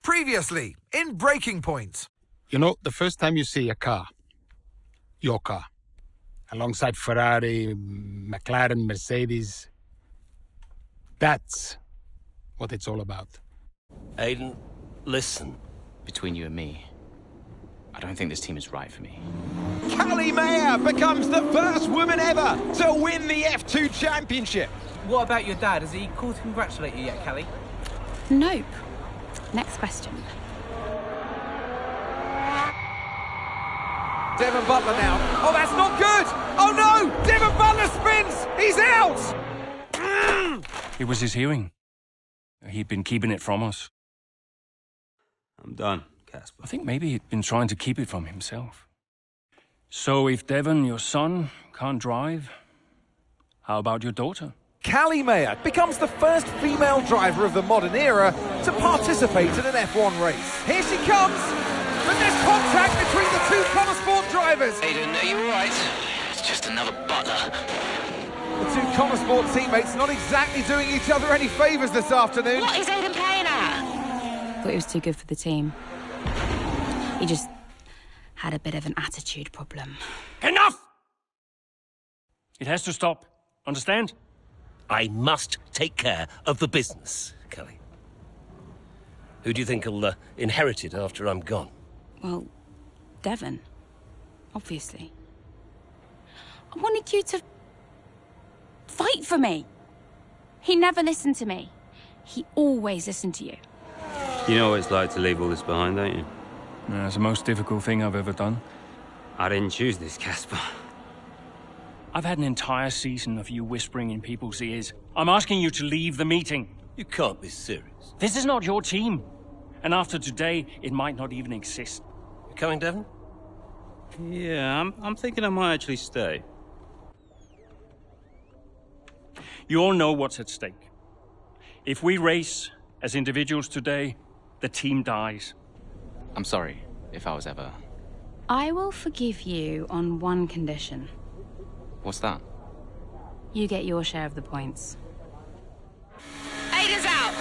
Previously, in Breaking Point. You know, the first time you see a car, your car, alongside Ferrari, McLaren, Mercedes, that's what it's all about. Aiden, listen. Between you and me, I don't think this team is right for me. Callie Mayer becomes the first woman ever to win the F2 Championship. What about your dad? Has he called to congratulate you yet, Callie? Nope. Next question. Devon Butler now. Oh, that's not good. Oh, no. Devon Butler spins. He's out. It was his hearing. He'd been keeping it from us. I'm done, Casper. I think maybe he'd been trying to keep it from himself. So if Devon, your son, can't drive, how about your daughter? Callie Mayer becomes the first female driver of the modern era to participate in an F1 race. Here she comes. But there's contact between the two Connor Sport drivers. Aiden, are you alright? It's just another butler. The two Connor Sport teammates not exactly doing each other any favours this afternoon. What is Aiden playing at? Thought he was too good for the team. He just had a bit of an attitude problem. Enough! It has to stop. Understand? I must take care of the business, Kelly. Who do you think will inherit it after I'm gone? Well, Devon, obviously. I wanted you to fight for me. He never listened to me. He always listened to you. You know what it's like to leave all this behind, don't you? It's the most difficult thing I've ever done. I didn't choose this, Casper. I've had an entire season of you whispering in people's ears. I'm asking you to leave the meeting. You can't be serious. This is not your team. And after today, it might not even exist. You coming, Devon? Yeah, I'm thinking I might actually stay. You all know what's at stake. If we race as individuals today, the team dies. I'm sorry if I was ever... I will forgive you on one condition. What's that? You get your share of the points. Aiden's out!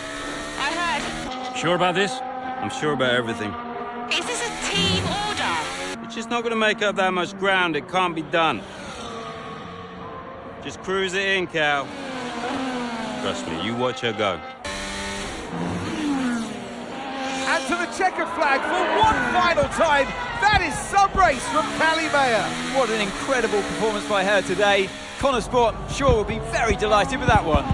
I heard. Sure about this? I'm sure about everything. Is this a team order? It's just not going to make up that much ground. It can't be done. Just cruise it in, Cal. Trust me, you watch her go. And to the checkered flag for one final time. That is some race from Callie Mayer. What an incredible performance by her today. Connor Sport, sure, will be very delighted with that one.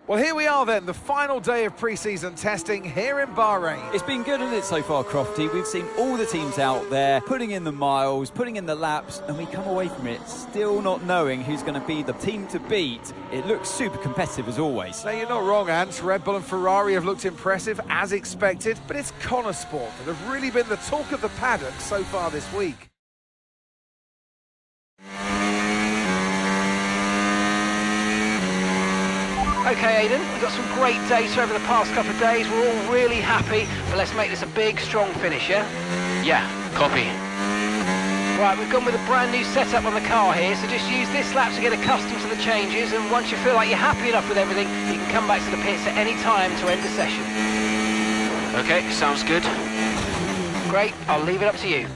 Well, here we are then, the final day of pre-season testing here in Bahrain. It's been good, hasn't it, so far, Crofty? We've seen all the teams out there putting in the miles, putting in the laps, and we come away from it still not knowing who's going to be the team to beat. It looks super competitive as always. Now, you're not wrong, Ant. Red Bull and Ferrari have looked impressive, as expected, but it's Connor Sport that have really been the talk of the paddock so far this week. Okay, Aiden, we've got some great data over the past couple of days. We're all really happy, but let's make this a big, strong finish, yeah? Yeah, copy. Right, we've gone with a brand new setup on the car here, so just use this lap to get accustomed to the changes, and once you feel like you're happy enough with everything, you can come back to the pits at any time to end the session. Okay, sounds good. Great, I'll leave it up to you.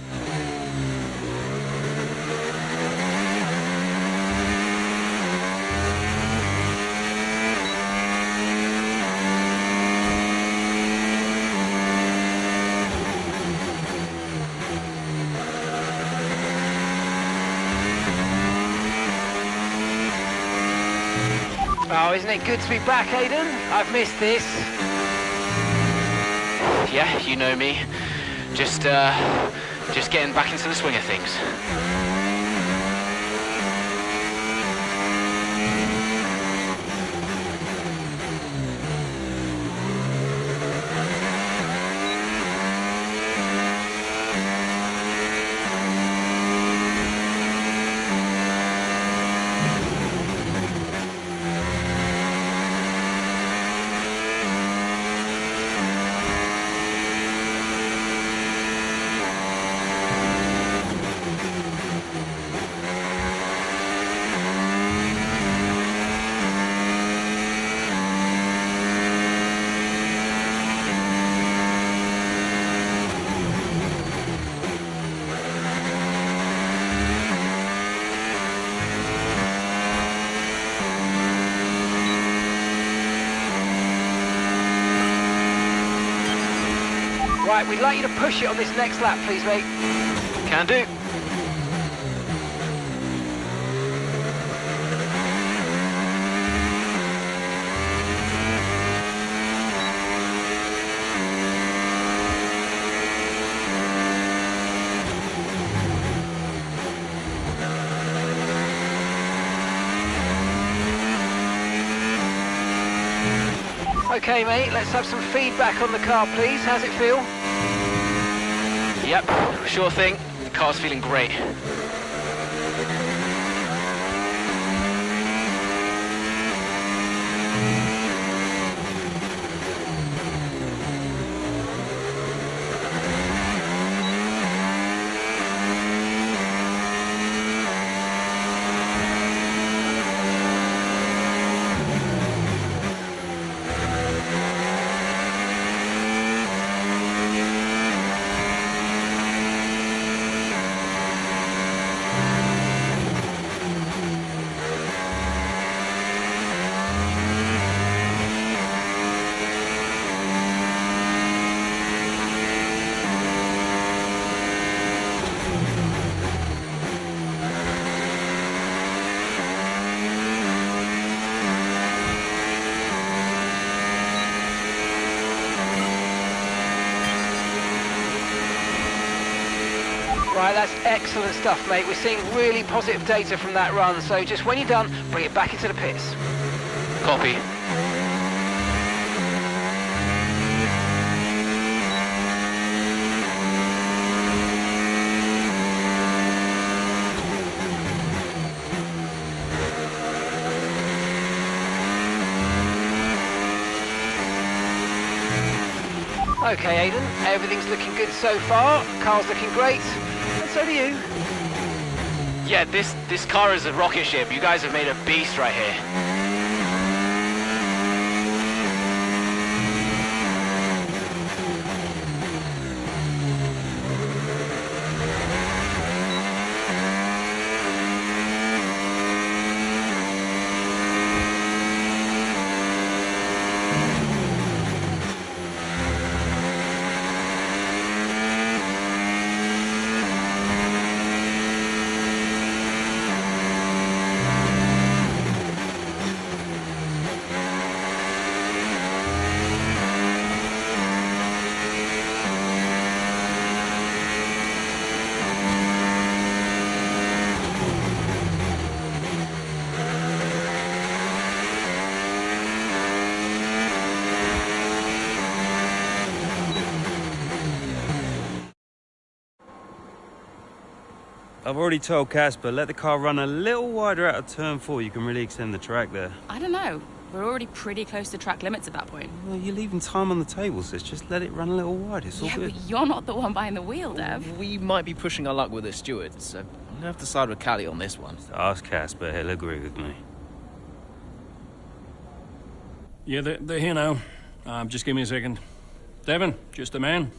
Oh, isn't it good to be back, Aidan? I've missed this. Yeah, you know me. Just getting back into the swing of things. Right, we'd like you to push it on this next lap, please, mate. Can do. Okay, mate, let's have some feedback on the car, please. How's it feel? Yep, sure thing. The car's feeling great. Right, that's excellent stuff, mate. We're seeing really positive data from that run, so just when you're done, bring it back into the pits. Copy. Okay, Aidan, everything's looking good so far. Car's looking great. And so do you. Yeah, this car is a rocket ship. You guys have made a beast right here. I've already told Casper, let the car run a little wider out of turn 4. You can really extend the track there. I don't know. We're already pretty close to track limits at that point. Well, you're leaving time on the table, sis. Just let it run a little wide. It's all Yeah, good. but you're not the one behind the wheel, Dev. We might be pushing our luck with the steward, so I'm gonna have to side with Callie on this one. Ask Casper, he'll agree with me. Yeah, they're here now. Just give me a second. Devon, just the man.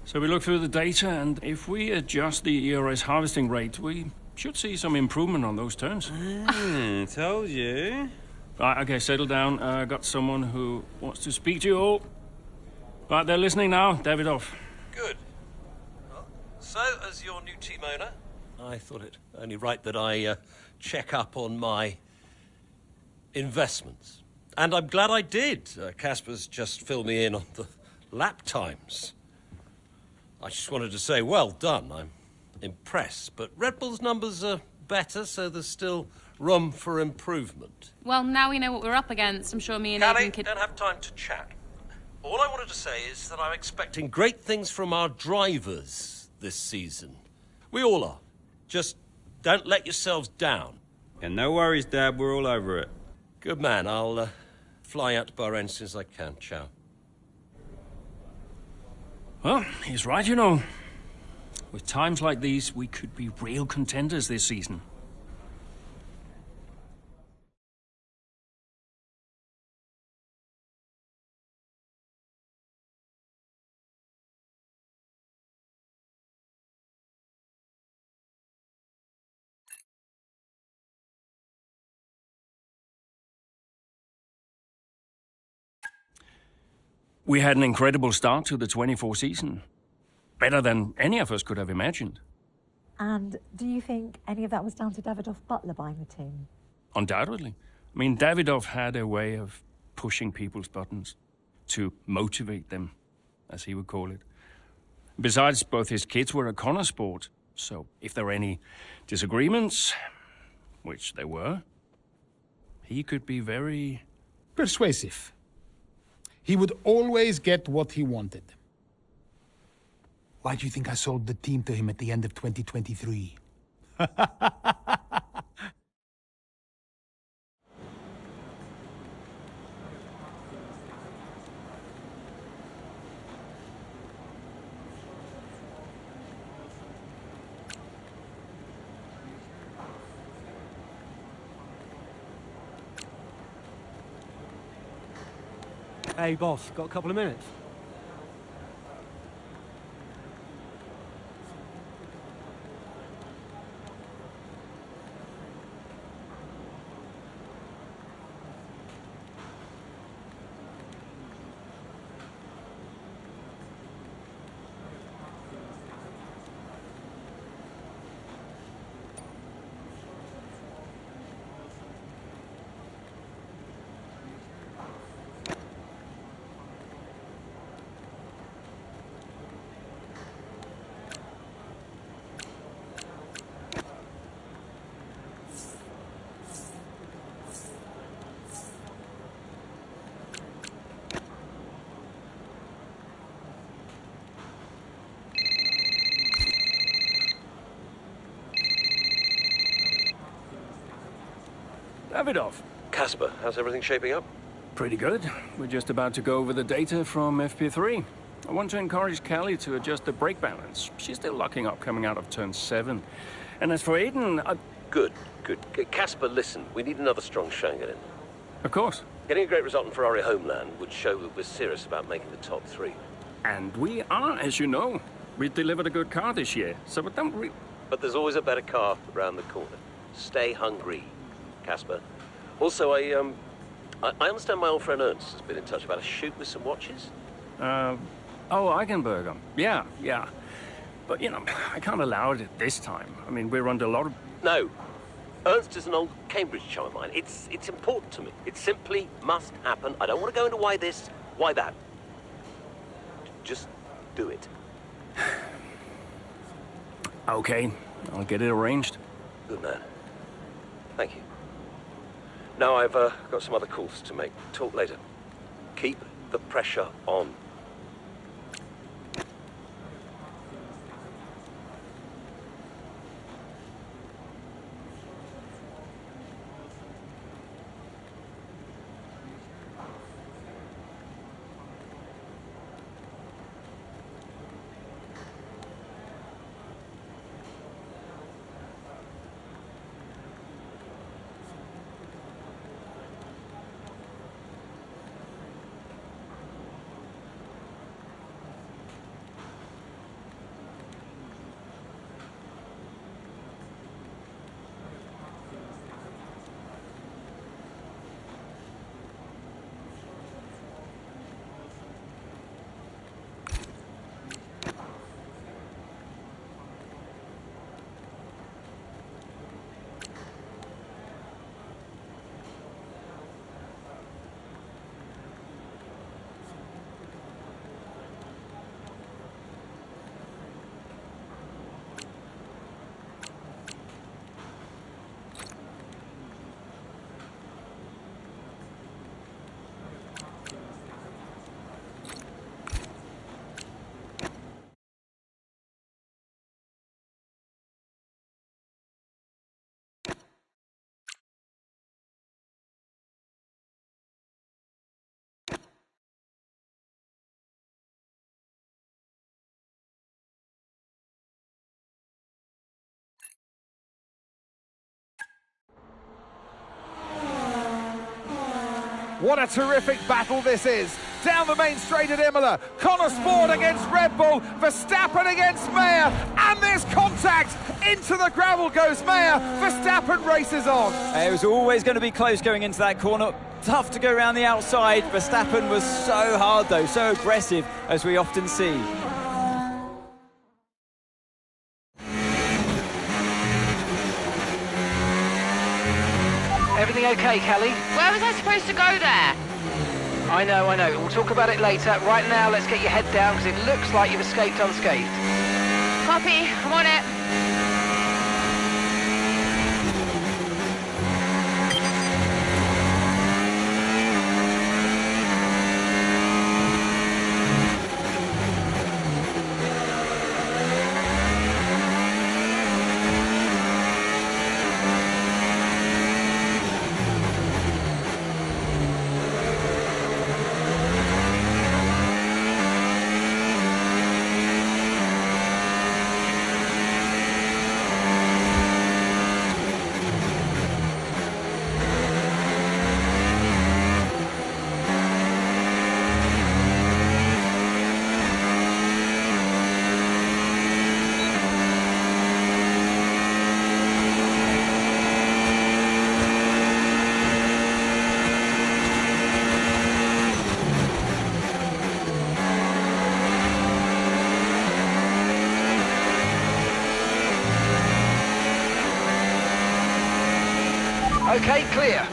So we look through the data, and if we adjust the ERS harvesting rate, we should see some improvement on those turns. Told you. Right, okay, settle down. Got someone who wants to speak to you all. Right, they're listening now. Davidoff. Good. Well, so, as your new team owner, I thought it only right that I check up on my investments. And I'm glad I did. Casper's just filled me in on the lap times. I just wanted to say, well done. I'm impressed. But Red Bull's numbers are better, so there's still room for improvement. Well, now we know what we're up against. I'm sure me and Callie, Aidan could... don't have time to chat. All I wanted to say is that I'm expecting great things from our drivers this season. We all are. Just don't let yourselves down. And no worries, Dad. We're all over it. Good man. I'll fly out to Bahrain as soon as I can. Ciao. Well, he's right, you know. With times like these, we could be real contenders this season. We had an incredible start to the 24 season. Better than any of us could have imagined. And do you think any of that was down to Davidoff Butler buying the team? Undoubtedly. I mean, Davidoff had a way of pushing people's buttons to motivate them, as he would call it. Besides, both his kids were a Connor sport, so if there were any disagreements, which there were, he could be very... persuasive. He would always get what he wanted. Why do you think I sold the team to him at the end of 2023? Hey, boss, got a couple of minutes? Davidoff. Casper, how's everything shaping up? Pretty good. We're just about to go over the data from FP3. I want to encourage Callie to adjust the brake balance. She's still locking up coming out of turn 7. And as for Aidan, Good. Casper, listen, we need another strong Schangen. Of course. Getting a great result in Ferrari homeland would show that we're serious about making the top 3. And we are, as you know. We delivered a good car this year, so don't But there's always a better car around the corner. Stay hungry, Casper. Also, I understand my old friend Ernst has been in touch about a shoot with some watches. Oh, Eichenberger. Yeah. But, you know, I can't allow it at this time. I mean, we're under a lot of... No. Ernst is an old Cambridge chum of mine. It's important to me. It simply must happen. I don't want to go into why this, why that. Just do it. Okay, I'll get it arranged. Good man. Thank you. Now I've got some other calls to make. Talk later. Keep the pressure on. What a terrific battle this is. Down the main straight at Imola. Connor Sport against Red Bull. Verstappen against Mayer. And there's contact. Into the gravel goes Mayer. Verstappen races on. It was always going to be close going into that corner. Tough to go around the outside. Verstappen was so hard though, so aggressive, as we often see. Everything okay, Callie? Where was I supposed to go there? I know. We'll talk about it later. Right now, let's get your head down because it looks like you've escaped unscathed. Copy, I'm on it. Okay, clear.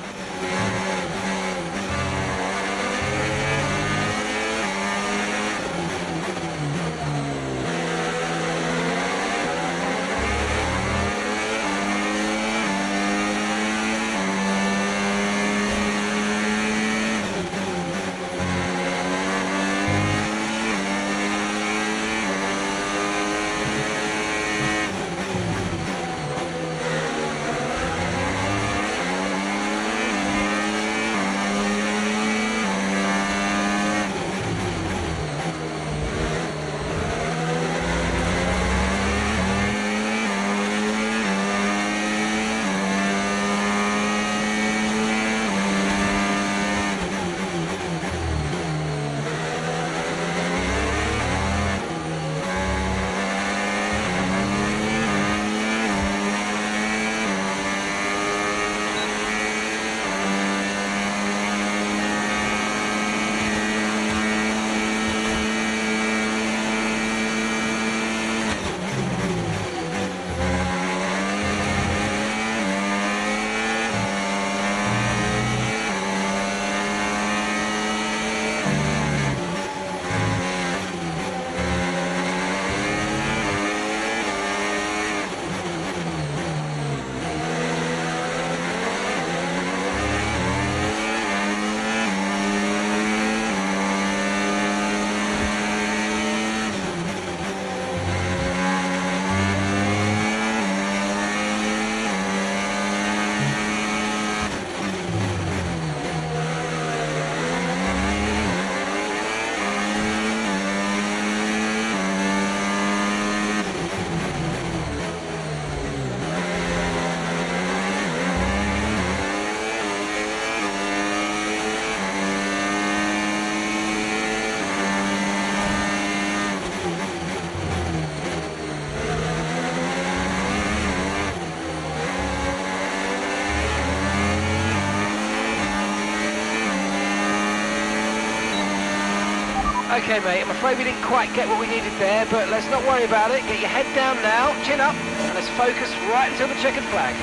Okay, mate, I'm afraid we didn't quite get what we needed there, but let's not worry about it. Get your head down now, chin up, and let's focus right until the checkered flag.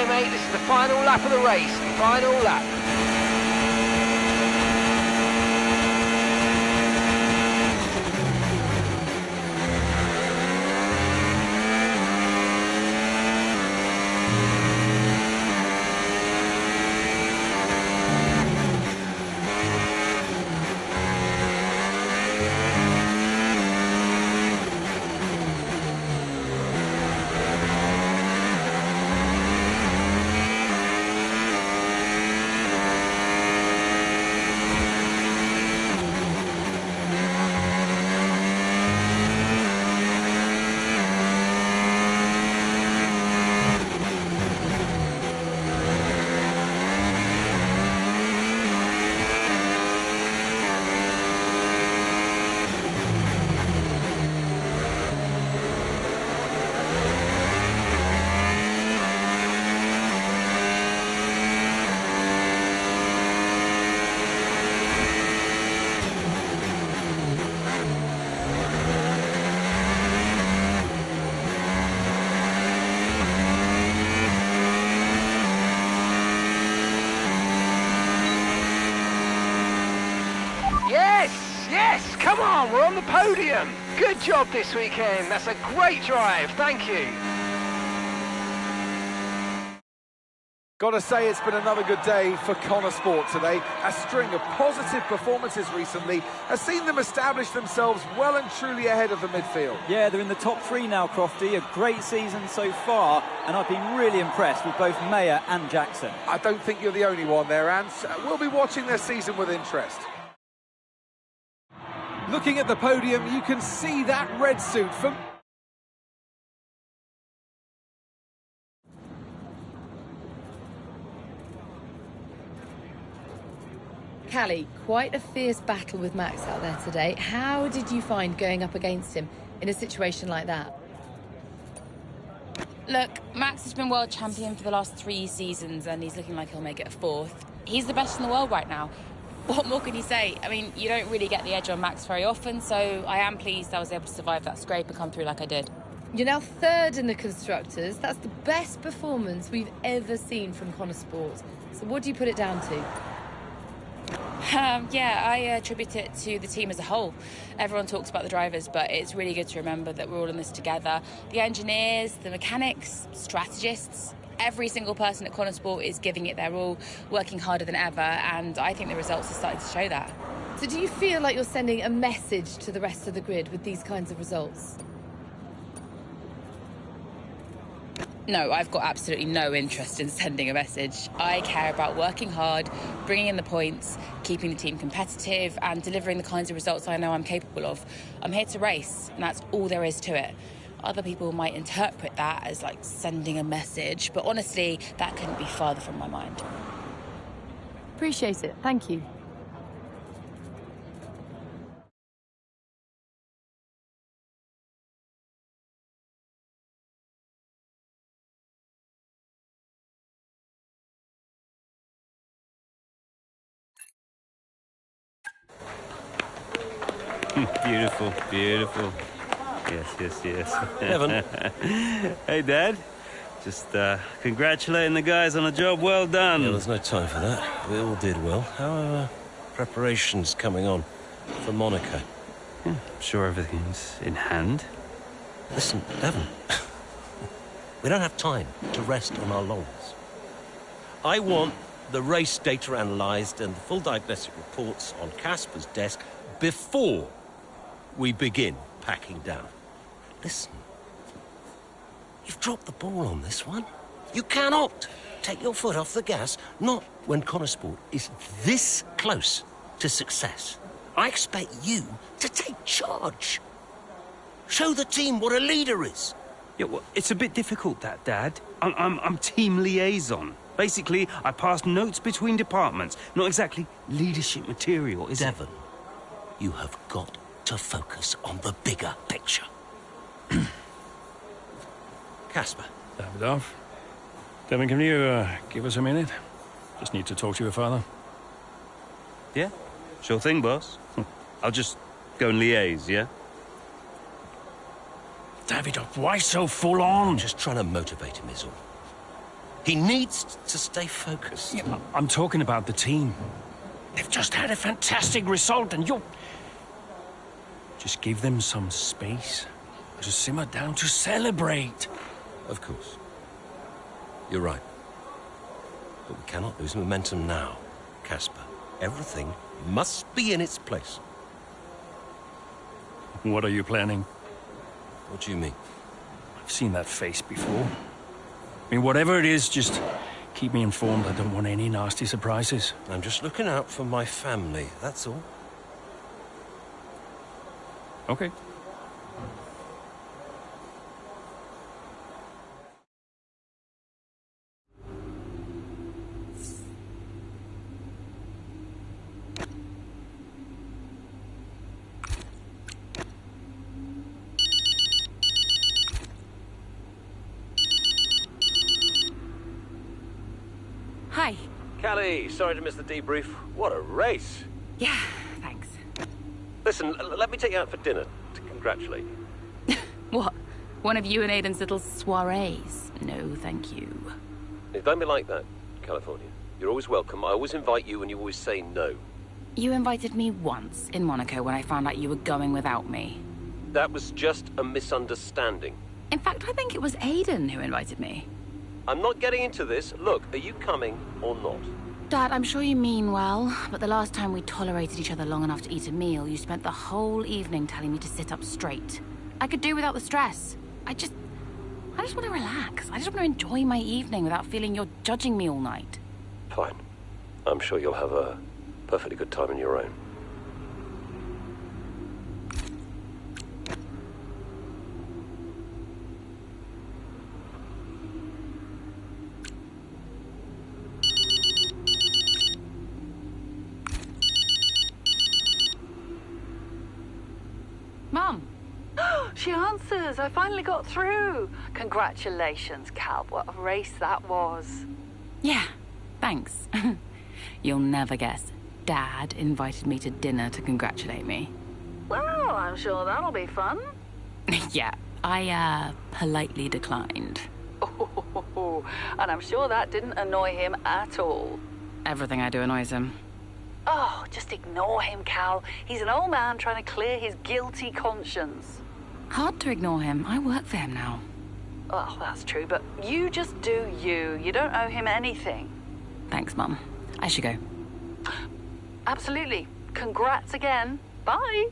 okay, mate. This is the final lap of the race. Final lap. Yes, come on, we're on the podium. Good job this weekend. That's a great drive. Thank you. Gotta say, it's been another good day for Connor Sport today. A string of positive performances recently has seen them establish themselves well and truly ahead of the midfield. Yeah, they're in the top three now, Crofty. A great season so far, and I've been really impressed with both Mayer and Jackson. I don't think you're the only one there, Ants. We'll be watching their season with interest. Looking at the podium, you can see that red suit from... Callie, quite a fierce battle with Max out there today. How did you find going up against him in a situation like that? Look, Max has been world champion for the last 3 seasons and he's looking like he'll make it a 4th. He's the best in the world right now. What more can you say? I mean, you don't really get the edge on Max very often, so I am pleased I was able to survive that scrape and come through like I did. You're now 3rd in the Constructors. That's the best performance we've ever seen from Connor Sport. So what do you put it down to? Yeah, I attribute it to the team as a whole. Everyone talks about the drivers, but it's really good to remember that we're all in this together. The engineers, the mechanics, strategists, every single person at Connor Sport is giving it their all, working harder than ever, and I think the results are starting to show that. So do you feel like you're sending a message to the rest of the grid with these kinds of results? No, I've got absolutely no interest in sending a message. I care about working hard, bringing in the points, keeping the team competitive and delivering the kinds of results I know I'm capable of. I'm here to race, and that's all there is to it. Other people might interpret that as like sending a message, but honestly, that couldn't be farther from my mind. Appreciate it. Thank you. Beautiful, beautiful. Yes. Evan. Hey, Dad. Just congratulating the guys on a job well done. Yeah, there's no time for that. We all did well. How are preparations coming on for Monaco? Yeah, I'm sure everything's in hand. Listen, Evan. We don't have time to rest on our laurels. I want the race data analysed and the full diagnostic reports on Casper's desk before we begin packing down. Listen, you've dropped the ball on this one. You cannot take your foot off the gas, not when Connor Sport is this close to success. I expect you to take charge. Show the team what a leader is. Yeah, well, it's a bit difficult, that, Dad. I'm team liaison. Basically, I pass notes between departments. Not exactly leadership material, is it? Devon, you have got to focus on the bigger picture. Casper. Davidoff. Devon, can you give us a minute? Just need to talk to your father. Yeah, sure thing, boss. I'll just go and liaise, yeah? Davidoff, why so full on? Just trying to motivate him is all. He needs to stay focused. Yeah, I'm talking about the team. They've just had a fantastic result, and you're... Just give them some space to simmer down, to celebrate. Of course. You're right. But we cannot lose momentum now, Casper. Everything must be in its place. What are you planning? What do you mean? I've seen that face before. I mean, whatever it is, just keep me informed. I don't want any nasty surprises. I'm just looking out for my family, that's all. Okay. Hi. Callie, sorry to miss the debrief. What a race. Yeah, thanks. Listen, let me take you out for dinner to congratulate you. What? One of you and Aiden's little soirees? No, thank you. Don't be like that, California. You're always welcome. I always invite you and you always say no. You invited me once in Monaco when I found out you were going without me. That was just a misunderstanding. In fact, I think it was Aiden who invited me. I'm not getting into this. Look, are you coming or not? Dad, I'm sure you mean well, but the last time we tolerated each other long enough to eat a meal, you spent the whole evening telling me to sit up straight. I could do without the stress. I just want to relax. I just want to enjoy my evening without feeling you're judging me all night. Fine. I'm sure you'll have a perfectly good time on your own. Mum. She answers. I finally got through. Congratulations, Cal. What a race that was. Yeah, thanks. You'll never guess. Dad invited me to dinner to congratulate me. Well, I'm sure that'll be fun. Yeah, I politely declined. Oh, and I'm sure that didn't annoy him at all. Everything I do annoys him. Oh, just ignore him, Cal. He's an old man trying to clear his guilty conscience. Hard to ignore him. I work for him now. Well, that's true, but you just do you. You don't owe him anything. Thanks, Mum. I should go. Absolutely. Congrats again. Bye.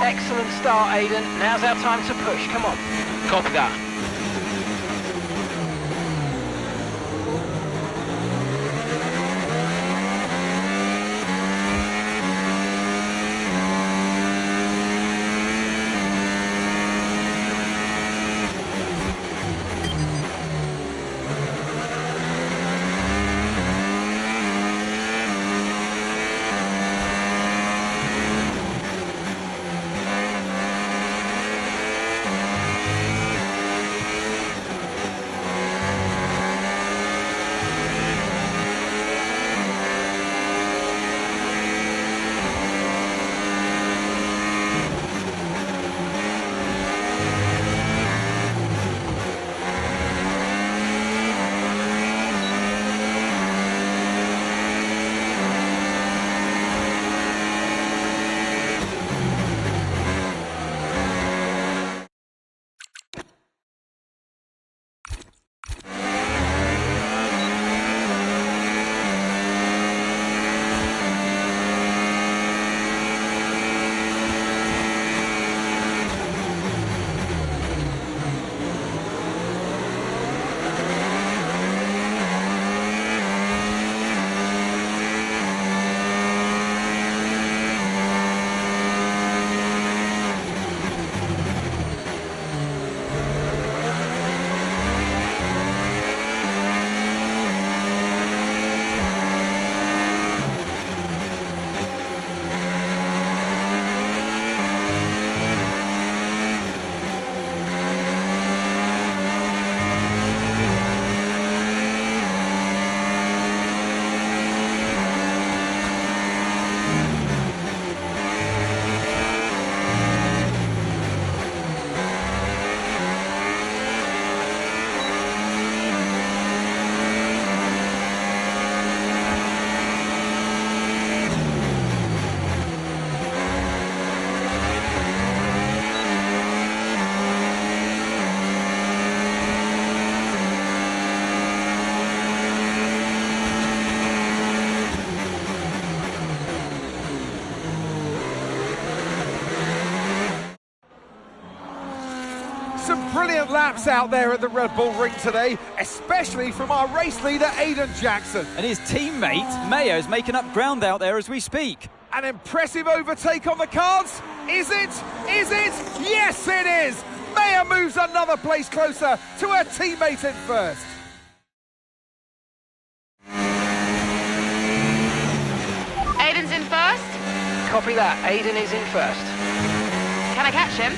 Excellent start, Aiden. Now's our time to push. Come on. Copy that. Some brilliant laps out there at the Red Bull Ring today, especially from our race leader, Aiden Jackson. And his teammate, Mayo's making up ground out there as we speak. An impressive overtake on the cards. Is it? Is it? Yes, it is. Mayo moves another place closer to her teammate in first. Aiden's in first. Copy that. Aiden is in first. Can I catch him?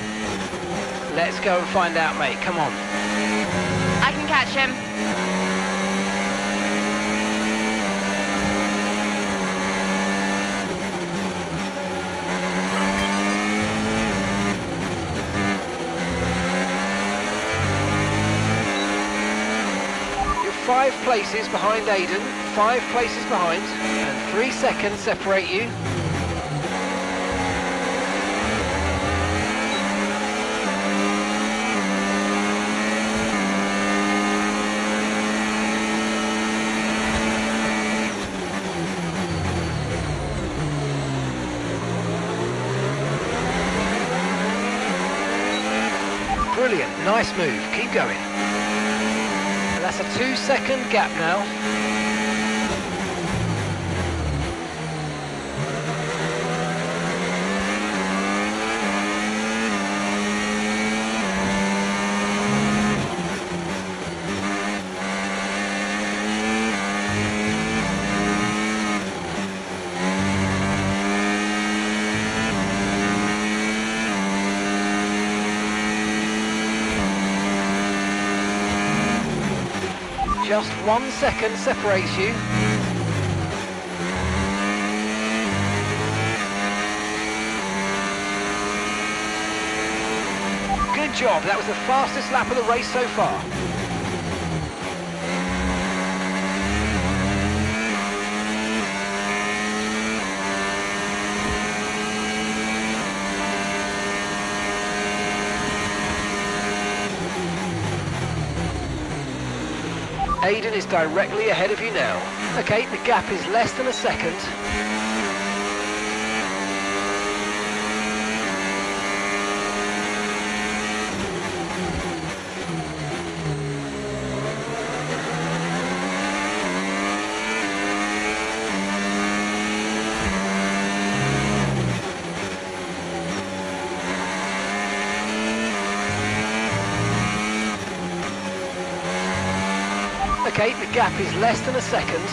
Let's go and find out, mate. Come on. I can catch him. You're 5 places behind Aiden, 5 places behind, and 3 seconds separate you. Brilliant, nice move, keep going. And that's a 2-second gap now. Just 1 second separates you. Good job, that was the fastest lap of the race so far. Aiden is directly ahead of you now. Okay, the gap is less than a second. Okay, the gap is less than a second.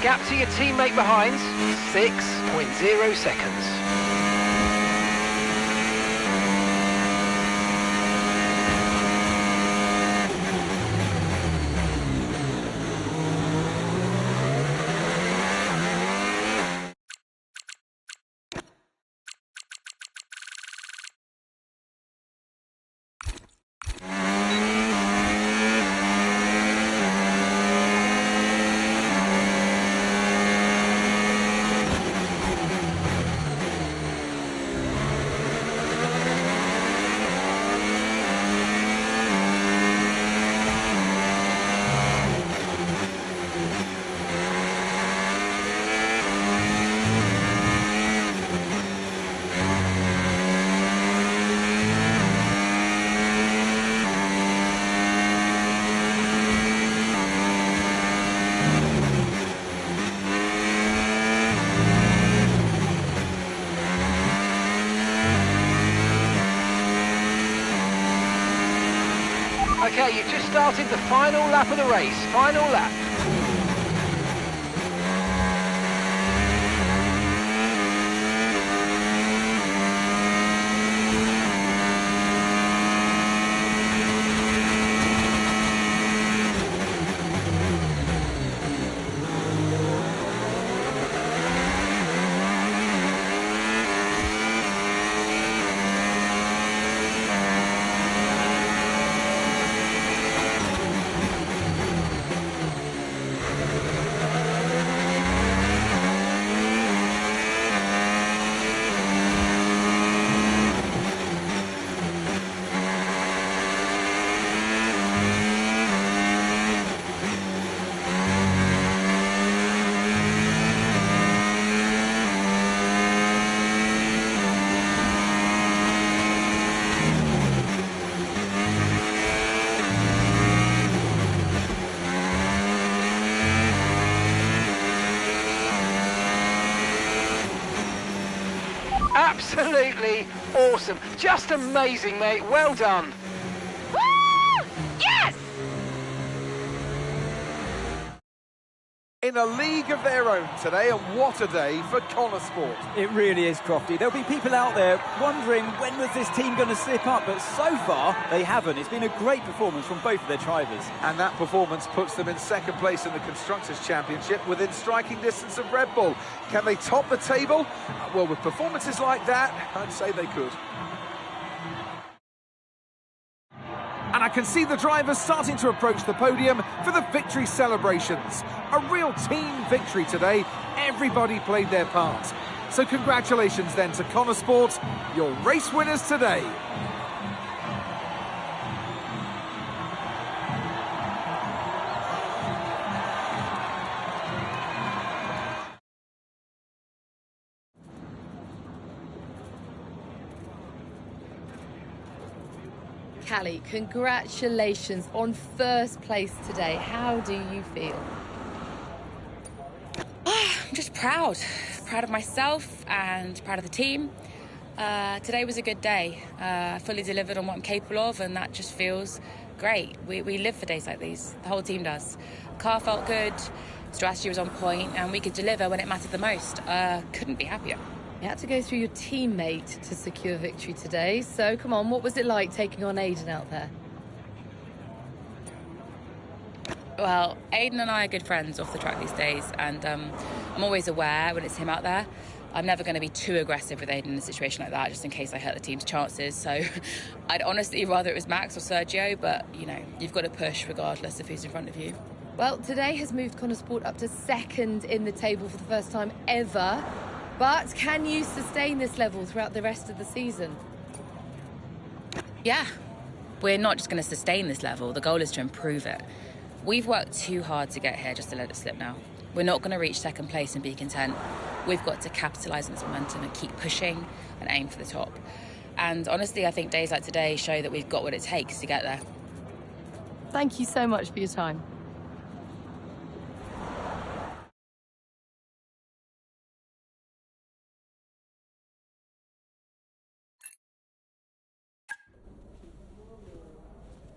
Gap to your teammate behind, 6.0 seconds. Okay, you've just started the final lap of the race. Final lap. Absolutely awesome. Just amazing, mate. Well done. Woo! Yes! In a league of their own today, and what a day for Connor Sport. It really is, Crofty. There'll be people out there wondering when was this team going to slip up, but so far they haven't. It's been a great performance from both of their drivers. And that performance puts them in second place in the Constructors' Championship within striking distance of Red Bull. Can they top the table? Well, with performances like that, I'd say they could. And I can see the drivers starting to approach the podium for the victory celebrations. A real team victory today. Everybody played their part. So congratulations then to Connor Sport, your race winners today. Callie, congratulations on first place today. How do you feel? I'm just proud. Proud of myself and proud of the team. Today was a good day. I fully delivered on what I'm capable of, and that just feels great. We live for days like these. The whole team does. Car felt good, strategy was on point, and we could deliver when it mattered the most. Couldn't be happier. You had to go through your teammate to secure victory today. So, come on, what was it like taking on Aiden out there? Well, Aiden and I are good friends off the track these days, and I'm always aware when it's him out there. I'm never going to be too aggressive with Aiden in a situation like that, just in case I hurt the team's chances. So I'd honestly rather it was Max or Sergio, but, you know, you've got to push regardless of who's in front of you. Well, today has moved Connor Sport up to second in the table for the first time ever. But can you sustain this level throughout the rest of the season? Yeah. We're not just going to sustain this level. The goal is to improve it. We've worked too hard to get here just to let it slip now. We're not going to reach second place and be content. We've got to capitalise on this momentum and keep pushing and aim for the top. And honestly, I think days like today show that we've got what it takes to get there. Thank you so much for your time.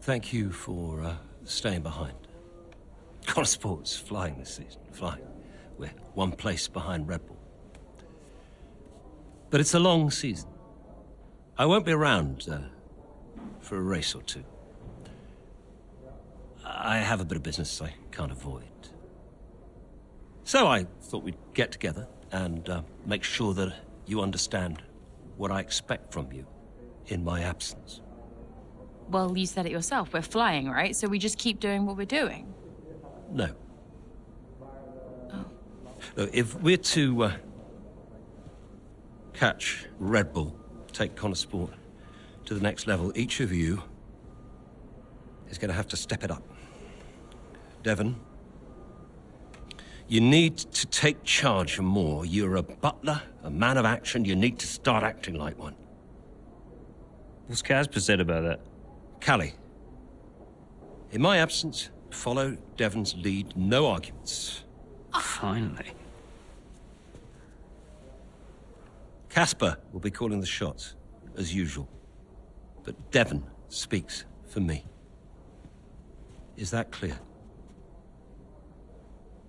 Thank you for staying behind. Connor Sport's flying this season, flying. We're one place behind Red Bull. But it's a long season. I won't be around for a race or two. I have a bit of business I can't avoid. So I thought we'd get together and make sure that you understand what I expect from you in my absence. Well, you said it yourself. We're flying, right? So we just keep doing what we're doing. No. Oh. No, if we're to catch Red Bull, take Connor Sport to the next level, each of you is going to have to step it up. Devon, you need to take charge more. You're a butler, a man of action. You need to start acting like one. What's Casper said about that? Callie, in my absence, follow Devon's lead. No arguments. Finally. Casper will be calling the shots, as usual. But Devon speaks for me. Is that clear?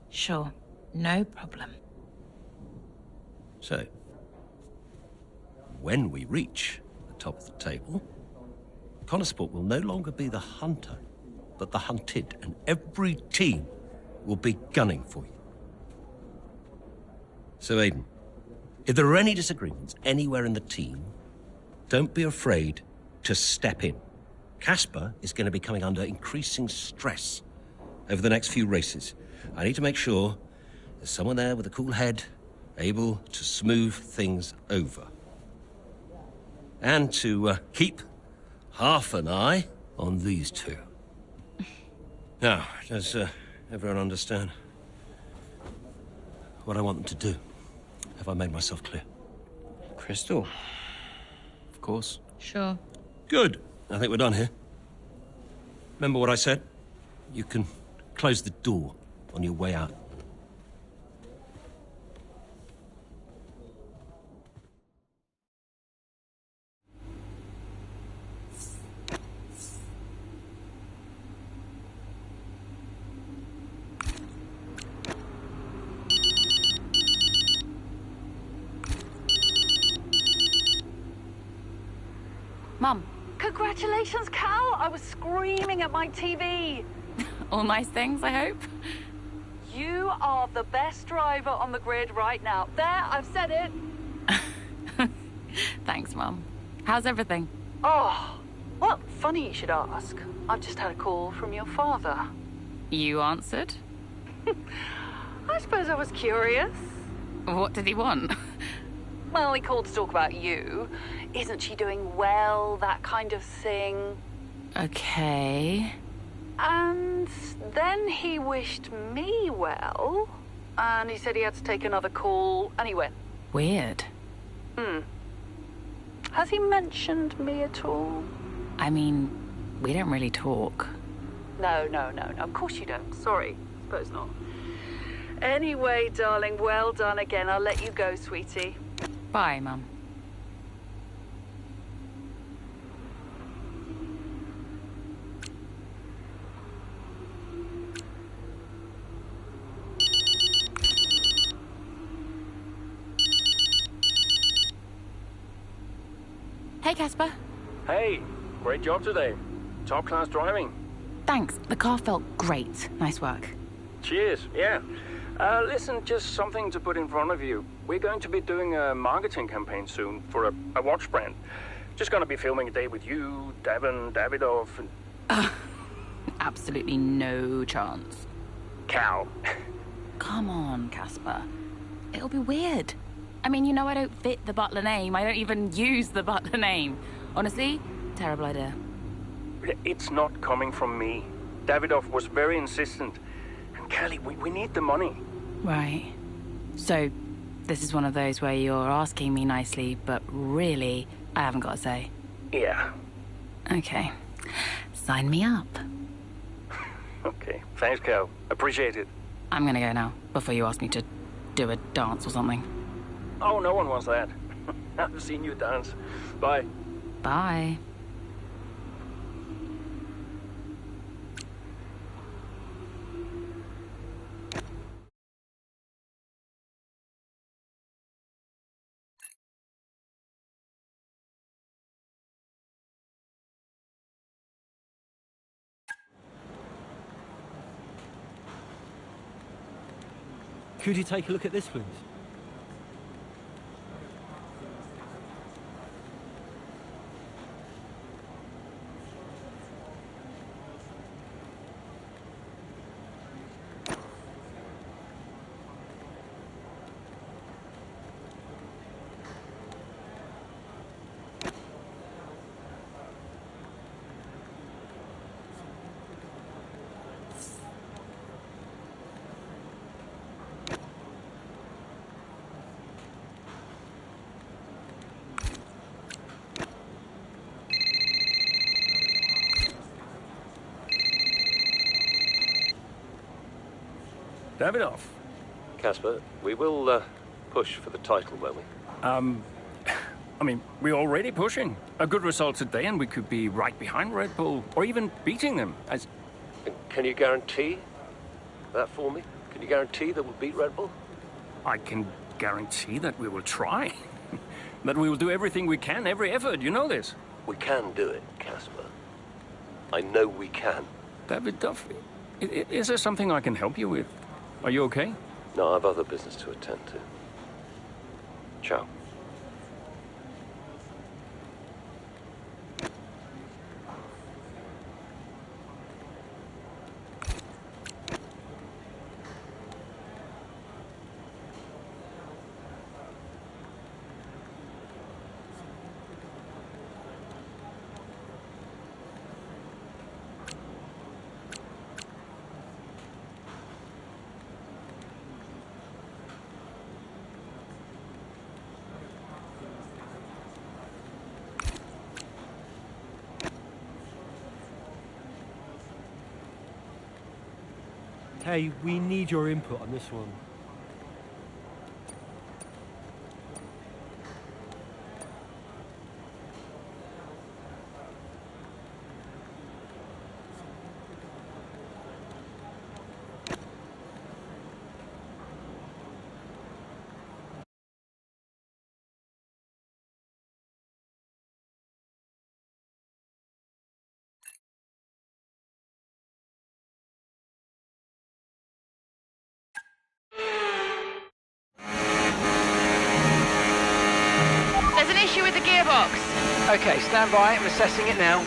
Sure. No problem. So, when we reach the top of the table, Connor Sport will no longer be the hunter, but the hunted, and every team will be gunning for you. So, Aiden, if there are any disagreements anywhere in the team, don't be afraid to step in. Casper is going to be coming under increasing stress over the next few races. I need to make sure there's someone there with a cool head, able to smooth things over. And to keep half an eye on these two. Now, does everyone understand what I want them to do? Have I made myself clear? Crystal. Of course. Sure. Good. I think we're done here. Remember what I said? You can close the door on your way out. Mum. Congratulations, Cal! I was screaming at my TV. All nice things, I hope? You are the best driver on the grid right now. There, I've said it. Thanks, Mum. How's everything? Oh, well, funny you should ask. I've just had a call from your father. You answered? I suppose I was curious. What did he want? Well, he called to talk about you. Isn't she doing well? That kind of thing. Okay. And then he wished me well. And he said he had to take another call, and he went. Weird. Has he mentioned me at all? I mean, we don't really talk. No. Of course you don't. Sorry. Suppose not. Anyway, darling, well done again. I'll let you go, sweetie. Bye, Mum. Hey, Casper. Hey, great job today. Top class driving. Thanks. The car felt great. Nice work. Cheers, yeah. Listen, just something to put in front of you. We're going to be doing a marketing campaign soon for a watch brand. Just going to be filming a day with you, Devon, Davidoff, and... Absolutely no chance. Cal. Come on, Casper. It'll be weird. I mean, you know I don't fit the Butler name. I don't even use the Butler name. Honestly, terrible idea. It's not coming from me. Davidoff was very insistent. And Kelly, we need the money. Right. So, this is one of those where you're asking me nicely, but really, I haven't got a say. Yeah. Okay. Sign me up. Okay. Thanks, Cal. Appreciate it. I'm gonna go now, before you ask me to do a dance or something. Oh, no one wants that. I've seen you dance. Bye. Bye. Could you take a look at this, please? Davidoff. Casper, we will push for the title, won't we? I mean, we're already pushing. A good result today and we could be right behind Red Bull, or even beating them. And can you guarantee that for me? Can you guarantee that we'll beat Red Bull? I can guarantee that we will try. That we will do everything we can, every effort, you know this. We can do it, Casper. I know we can. Davidoff, is there something I can help you with? Are you okay? No, I have other business to attend to. Ciao. Hey, we need your input on this one. There's an issue with the gearbox. Okay, stand by. I'm assessing it now.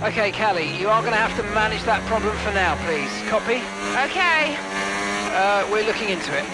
Okay, Callie, you are going to have to manage that problem for now, please. Copy? Okay. We're looking into it.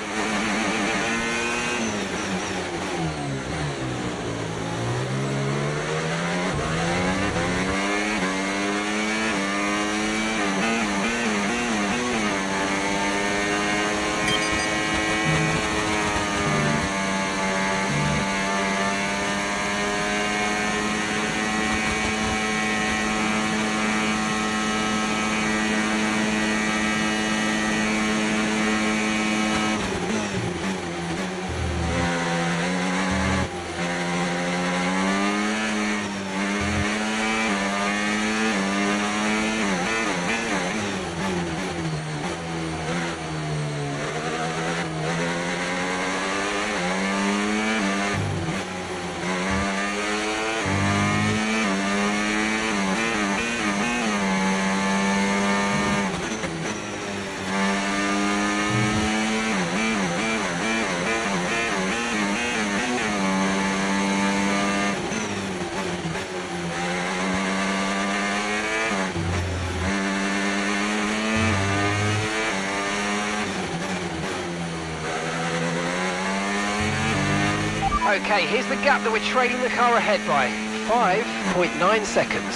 Okay, here's the gap that we're trailing the car ahead by. 5.9 seconds.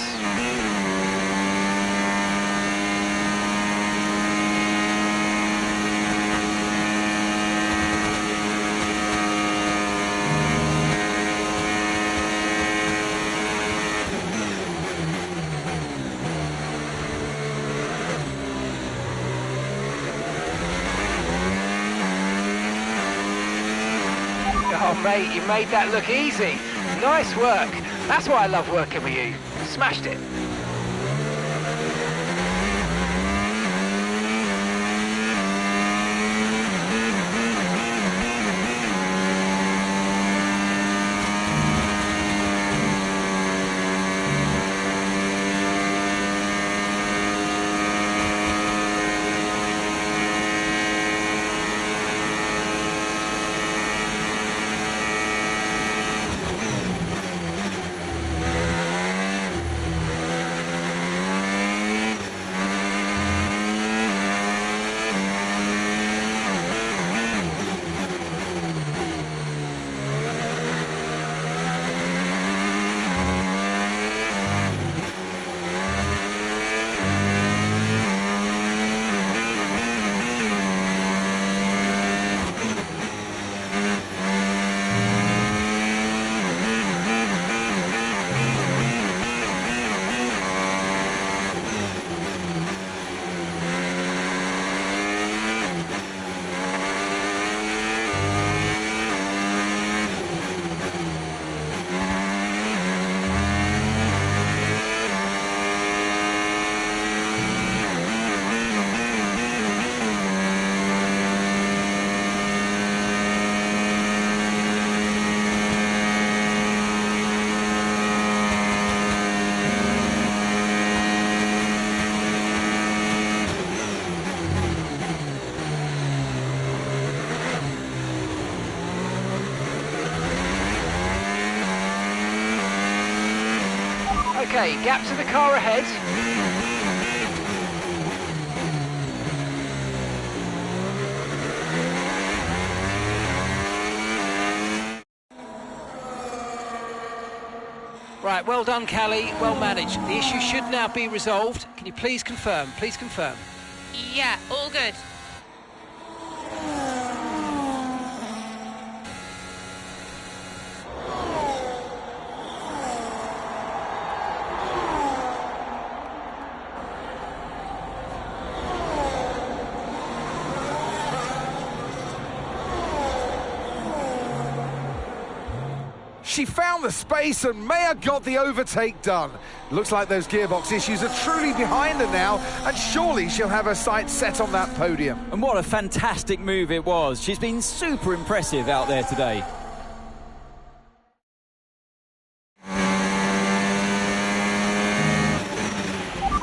Oh, mate, you made that look easy. Nice work. That's why I love working with you. Smashed it. Okay, gap to the car ahead. Right, well done, Callie. Well managed. The issue should now be resolved. Can you please confirm? Please confirm. Yeah, all good. She found the space and Maya got the overtake done. Looks like those gearbox issues are truly behind her now, and surely she'll have her sights set on that podium. And what a fantastic move it was. She's been super impressive out there today.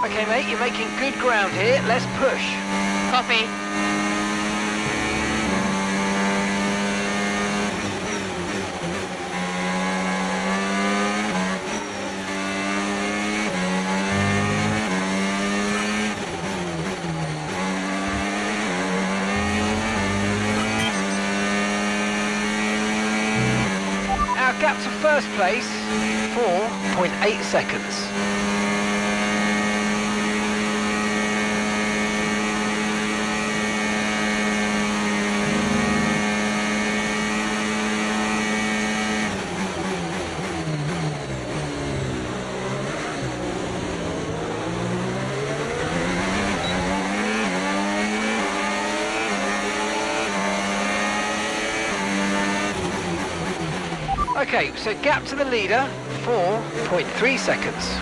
Okay, mate, you're making good ground here. Let's push. Copy. Gap to first place, 4.8 seconds. Okay, so gap to the leader, 4.3 seconds.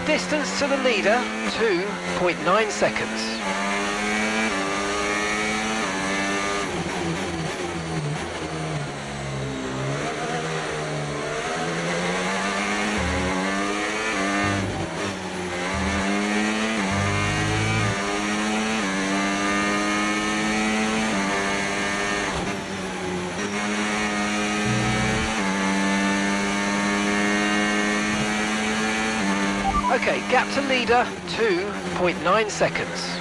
Distance to the leader, 2.9 seconds. Okay, gap to leader, 2.9 seconds.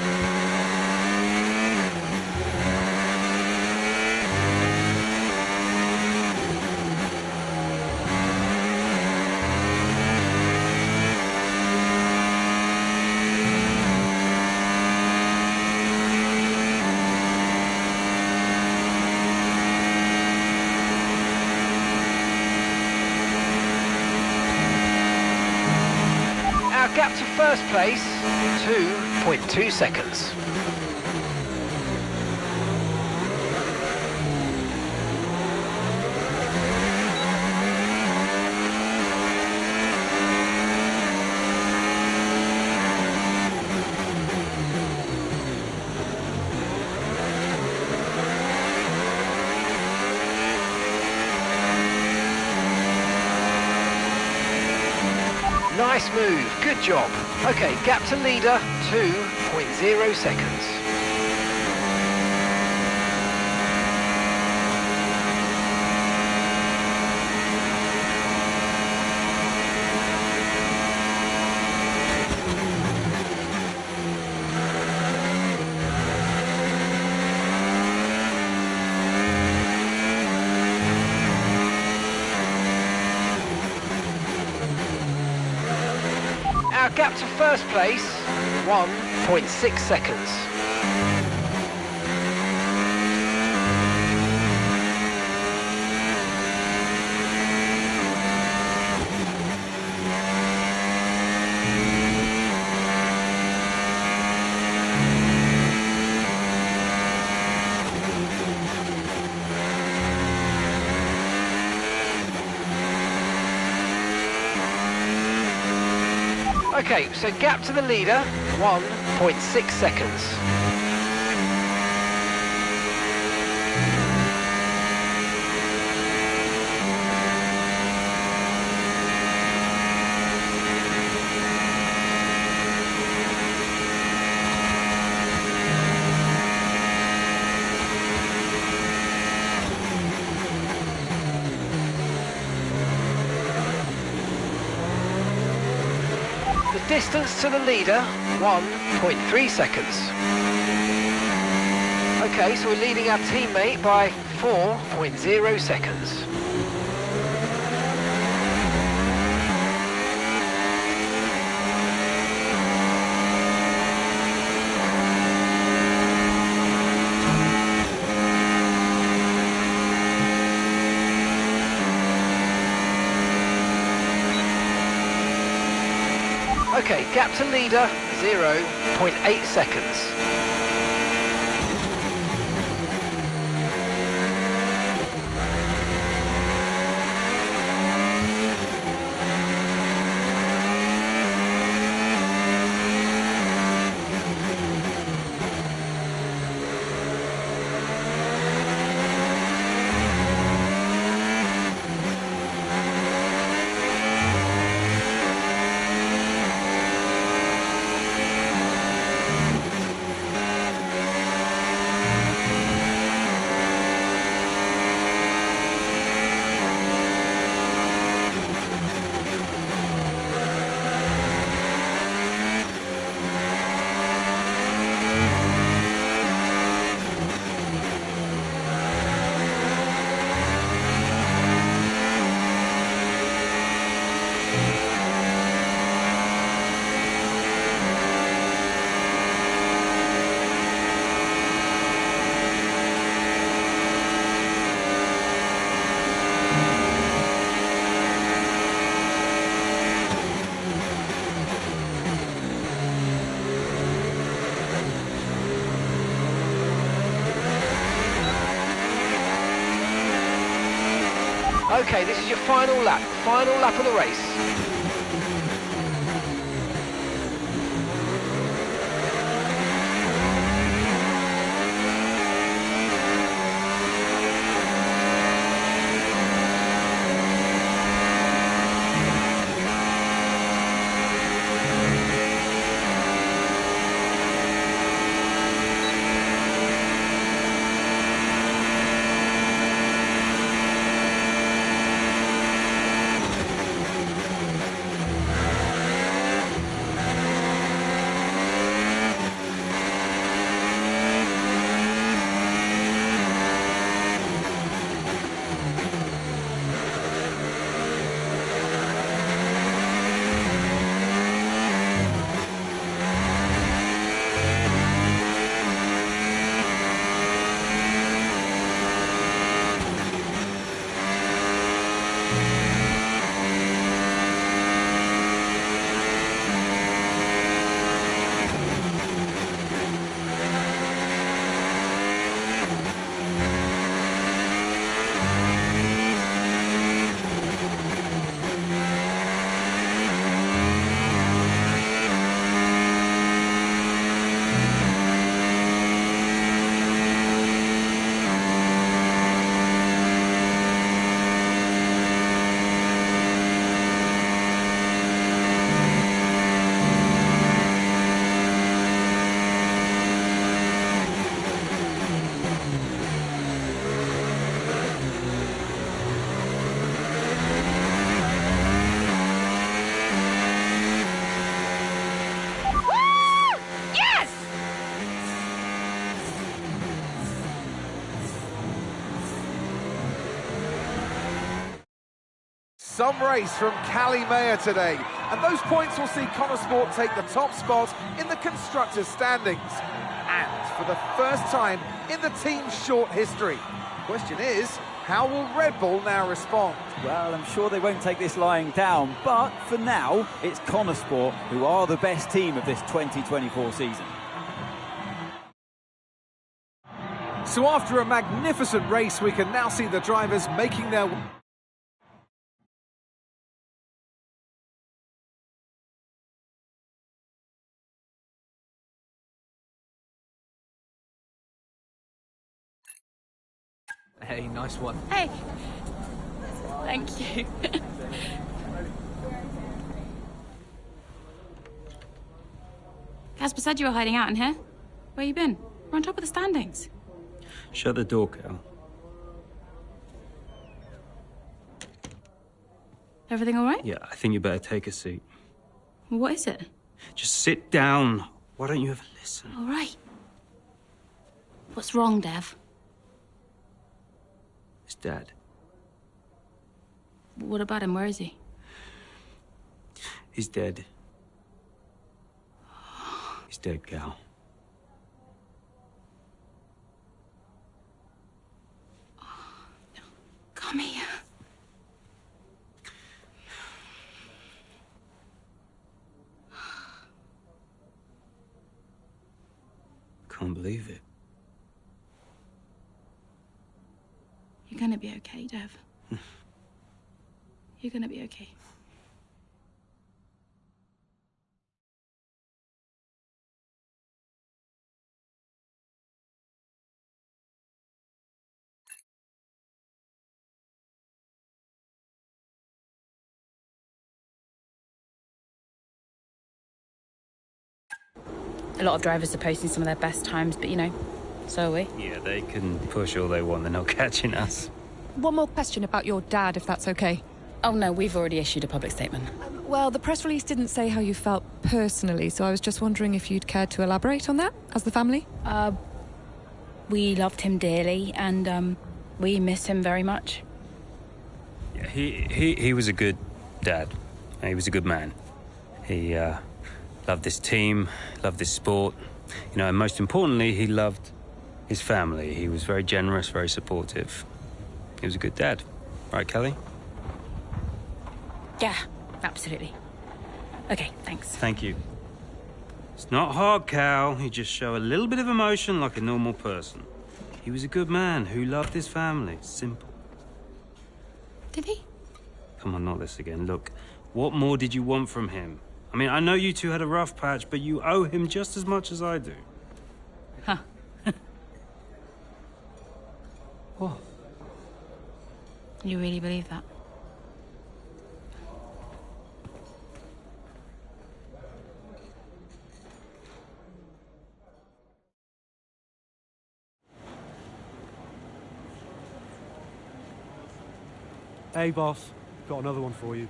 Gap to first place, 2.2 seconds. Nice move, good job. Okay, gap to leader, 2.0 seconds. Our gap to first place, 1.6 seconds. Okay, so gap to the leader, 1.6 seconds. Distance to the leader, 1.3 seconds. Okay, so we're leading our teammate by 4.0 seconds. Okay, gap to leader, 0.8 seconds. Okay, this is your final lap of the race. Some race from Callie Mayer today, and those points will see Connor Sport take the top spot in the constructors' standings. And for the first time in the team's short history. Question is, how will Red Bull now respond? Well, I'm sure they won't take this lying down, but for now, it's Connor Sport who are the best team of this 2024 season. So after a magnificent race, we can now see the drivers making their Hey, nice one. Hey. Thank you. Casper said you were hiding out in here. Where you been? We're on top of the standings. Shut the door, Cal. Everything all right? Yeah, I think you better take a seat. What is it? Just sit down. Why don't you ever listen? All right. What's wrong, Dev? It's Dad. What about him? Where is he? He's dead. He's dead, Cal. Come here. Can't believe it. You're gonna be okay, Dev. You're gonna be okay. A lot of drivers are posting some of their best times, but you know, so are we. Yeah, they can push all they want. They're not catching us. One more question about your dad, if that's okay. Oh no, we've already issued a public statement. Well, the press release didn't say how you felt personally, so I was just wondering if you'd care to elaborate on that, as the family? We loved him dearly, and we miss him very much. Yeah, he was a good dad. He was a good man. He loved this team, loved this sport. You know, and most importantly, he loved his family. He was very generous, very supportive. He was a good dad. Right, Kelly? Yeah, absolutely. Okay, thanks. Thank you. It's not hard, Cal. You just show a little bit of emotion like a normal person. He was a good man who loved his family. Simple. Did he? Come on, not this again. Look, what more did you want from him? I mean, I know you two had a rough patch, but you owe him just as much as I do. Huh. What? You really believe that? Hey, boss. Got another one for you.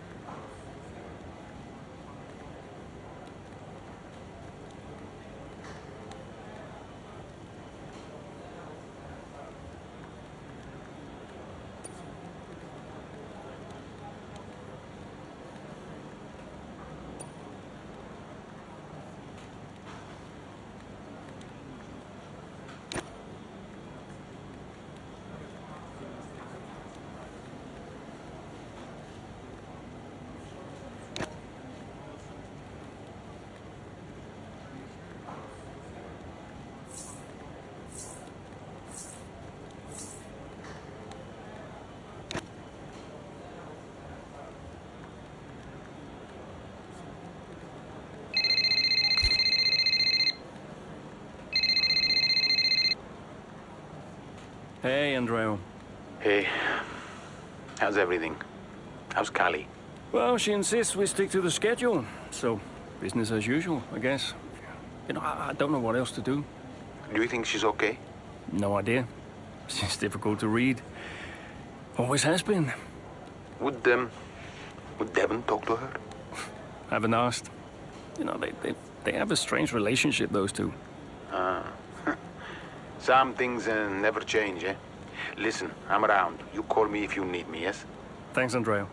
Hey, Andreo. Hey, how's everything? How's Callie? Well, she insists we stick to the schedule, so business as usual, I guess. You know, I don't know what else to do. Do you think she's okay? No idea. She's difficult to read. Always has been. Would Devon talk to her? Haven't asked. You know, they have a strange relationship, those two. Some things never change, eh? Listen, I'm around. You call me if you need me, yes? Thanks, Andreo.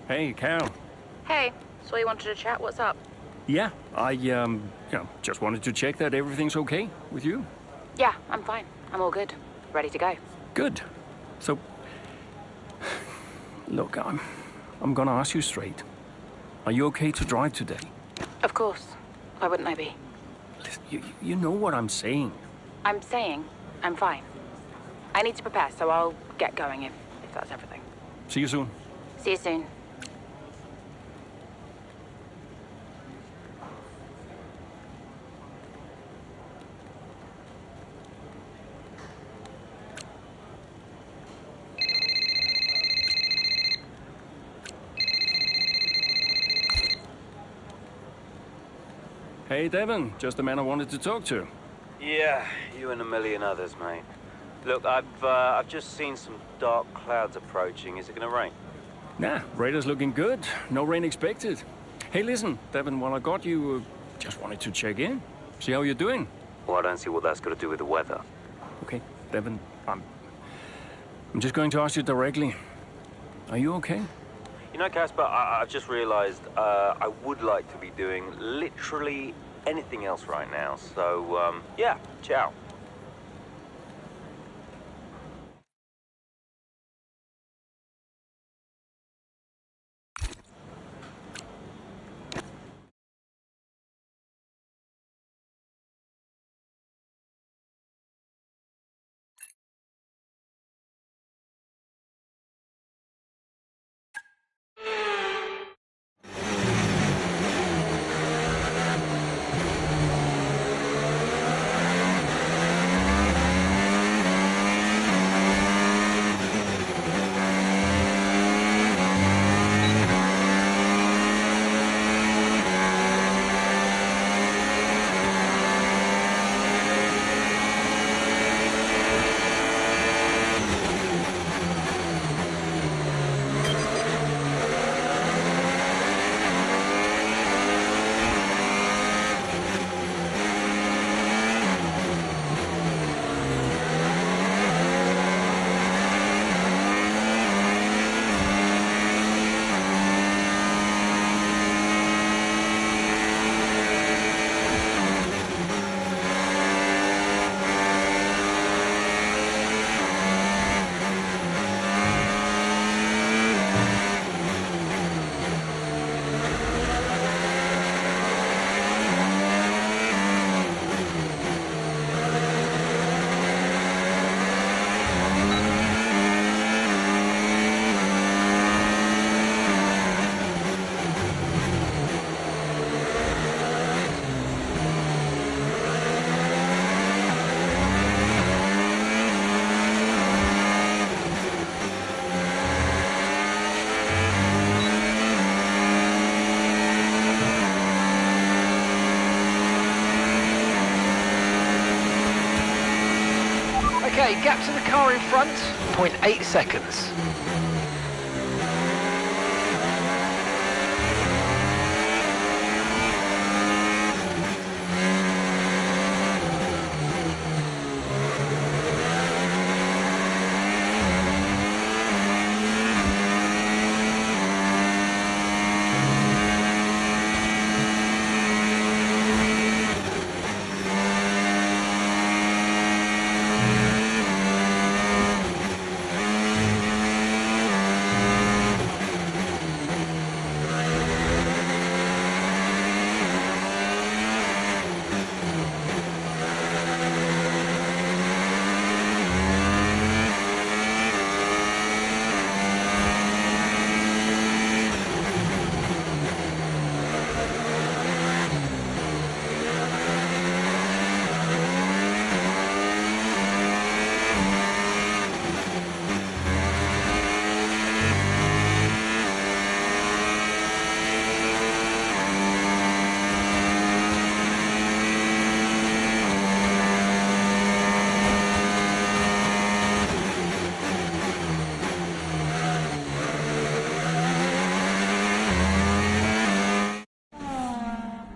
Hey, Cal. Hey, so you wanted to chat? What's up? Yeah, I, you know, just wanted to check that everything's okay with you. Yeah, I'm fine. I'm all good. Ready to go. Good. So, look, I'm gonna ask you straight. Are you okay to drive today? Of course. Why wouldn't I be? Listen, you know what I'm saying. I'm saying I'm fine. I need to prepare, so I'll get going if that's everything. See you soon. See you soon. Hey, Devon. Just the man I wanted to talk to. Yeah, you and a million others, mate. Look, I've just seen some dark clouds approaching. Is it going to rain? Nah, radar's looking good. No rain expected. Hey, listen, Devon, while I got you, just wanted to check in. See how you're doing. Well, I don't see what that's got to do with the weather. Okay, Devon, I'm just going to ask you directly. Are you okay? You know, Casper, I've just realized I would like to be doing literally anything else right now. So, yeah, ciao. Okay, gap to the car in front, 0.8 seconds.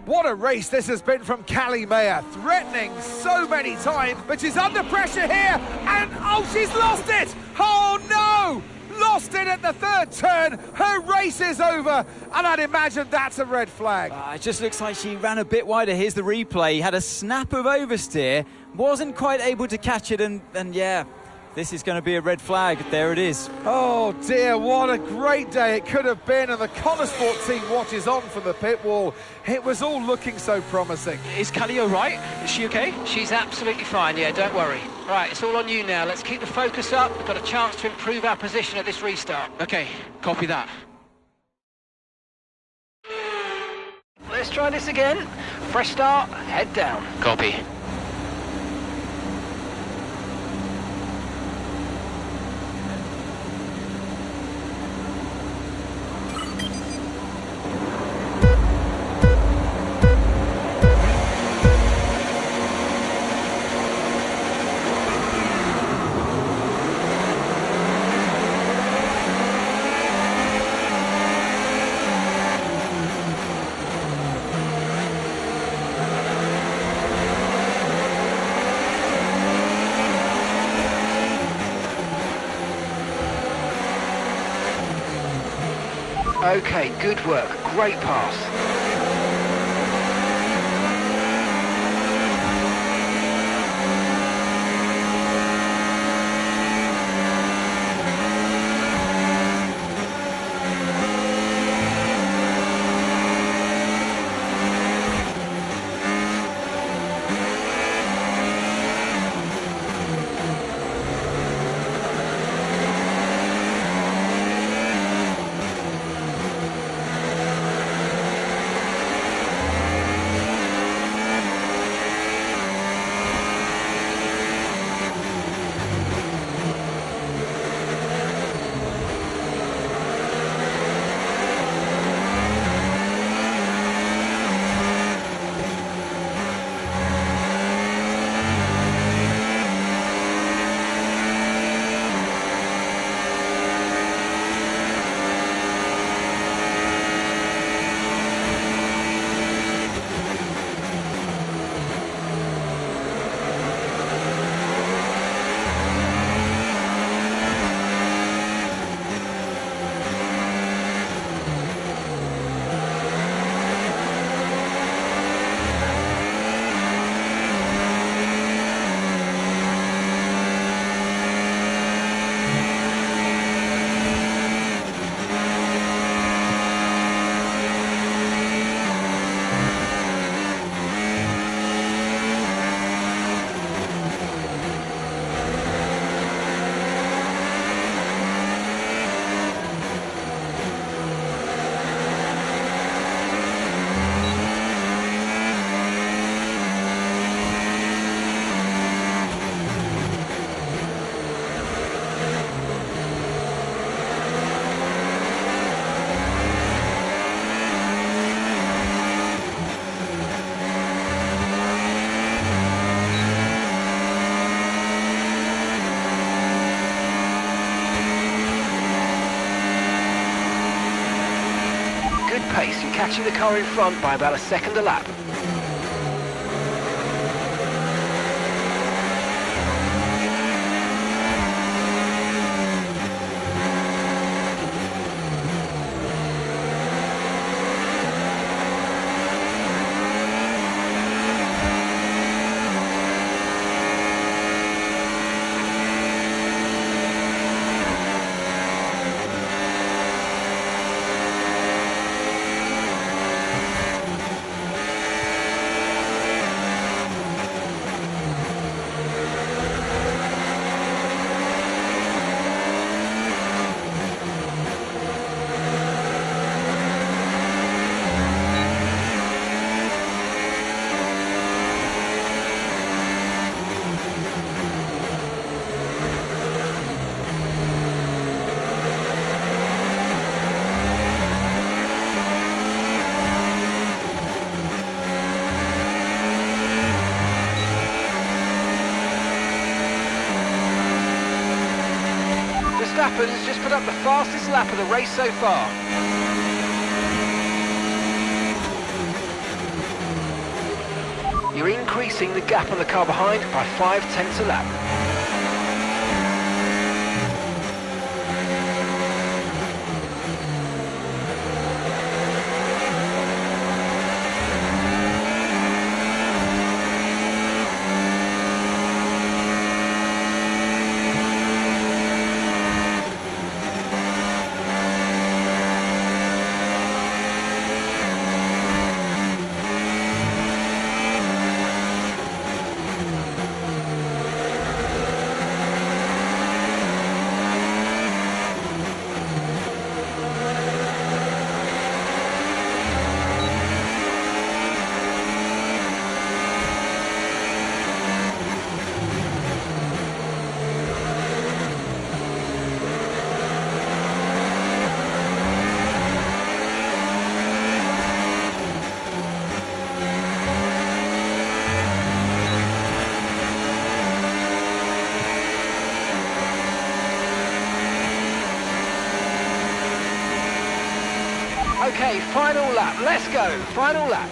What a race this has been from Callie Mayer, threatening so many times, but she's under pressure here, and oh, she's lost it! Oh no! Lost it at the third turn, her race is over, and I'd imagine that's a red flag. It just looks like she ran a bit wider. Here's the replay, had a snap of oversteer, wasn't quite able to catch it, and yeah, This is going to be a red flag. There it is. Oh dear, what a great day it could have been, and the Connosport team watches on from the pit wall. It was all looking so promising. Is Callie all right? Is she okay? She's absolutely fine, yeah, don't worry. Right, it's all on you now. Let's keep the focus up. We've got a chance to improve our position at this restart. Okay, copy that. Let's try this again. Fresh start, head down. Copy. Okay, good work. Great pass. Pace and catching the car in front by about a second a lap. Verstappen has just put up the fastest lap of the race so far. You're increasing the gap on the car behind by 0.5 a lap. Okay, final lap. Let's go. Final lap.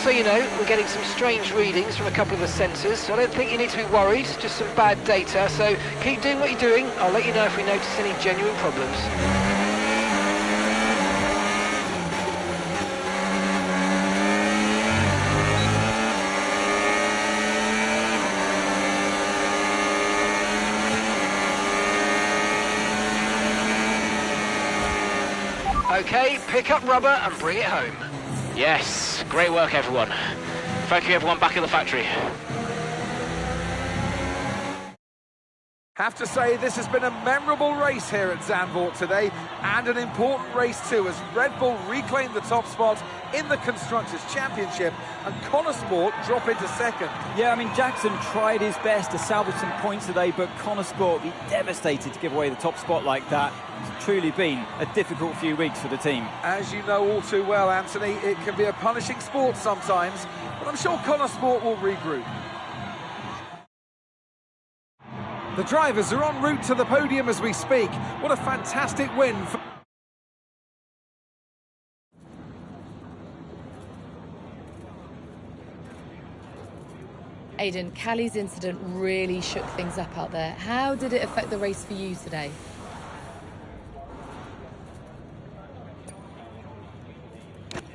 So you know, we're getting some strange readings from a couple of the sensors, so I don't think you need to be worried, just some bad data, so keep doing what you're doing. I'll let you know if we notice any genuine problems. Okay, pick up rubber and bring it home. Yes, great work everyone. Thank you everyone back at the factory. Have to say, this has been a memorable race here at Zandvoort today, and an important race too, as Red Bull reclaimed the top spot in the Constructors' Championship, and Connosport drop into second. Yeah, I mean, Jackson tried his best to salvage some points today, but Connosport be devastated to give away the top spot like that. It's truly been a difficult few weeks for the team. As you know all too well, Anthony, it can be a punishing sport sometimes, but I'm sure Connosport will regroup. The drivers are en route to the podium as we speak. What a fantastic win for... Aidan, Callie's incident really shook things up out there. How did it affect the race for you today?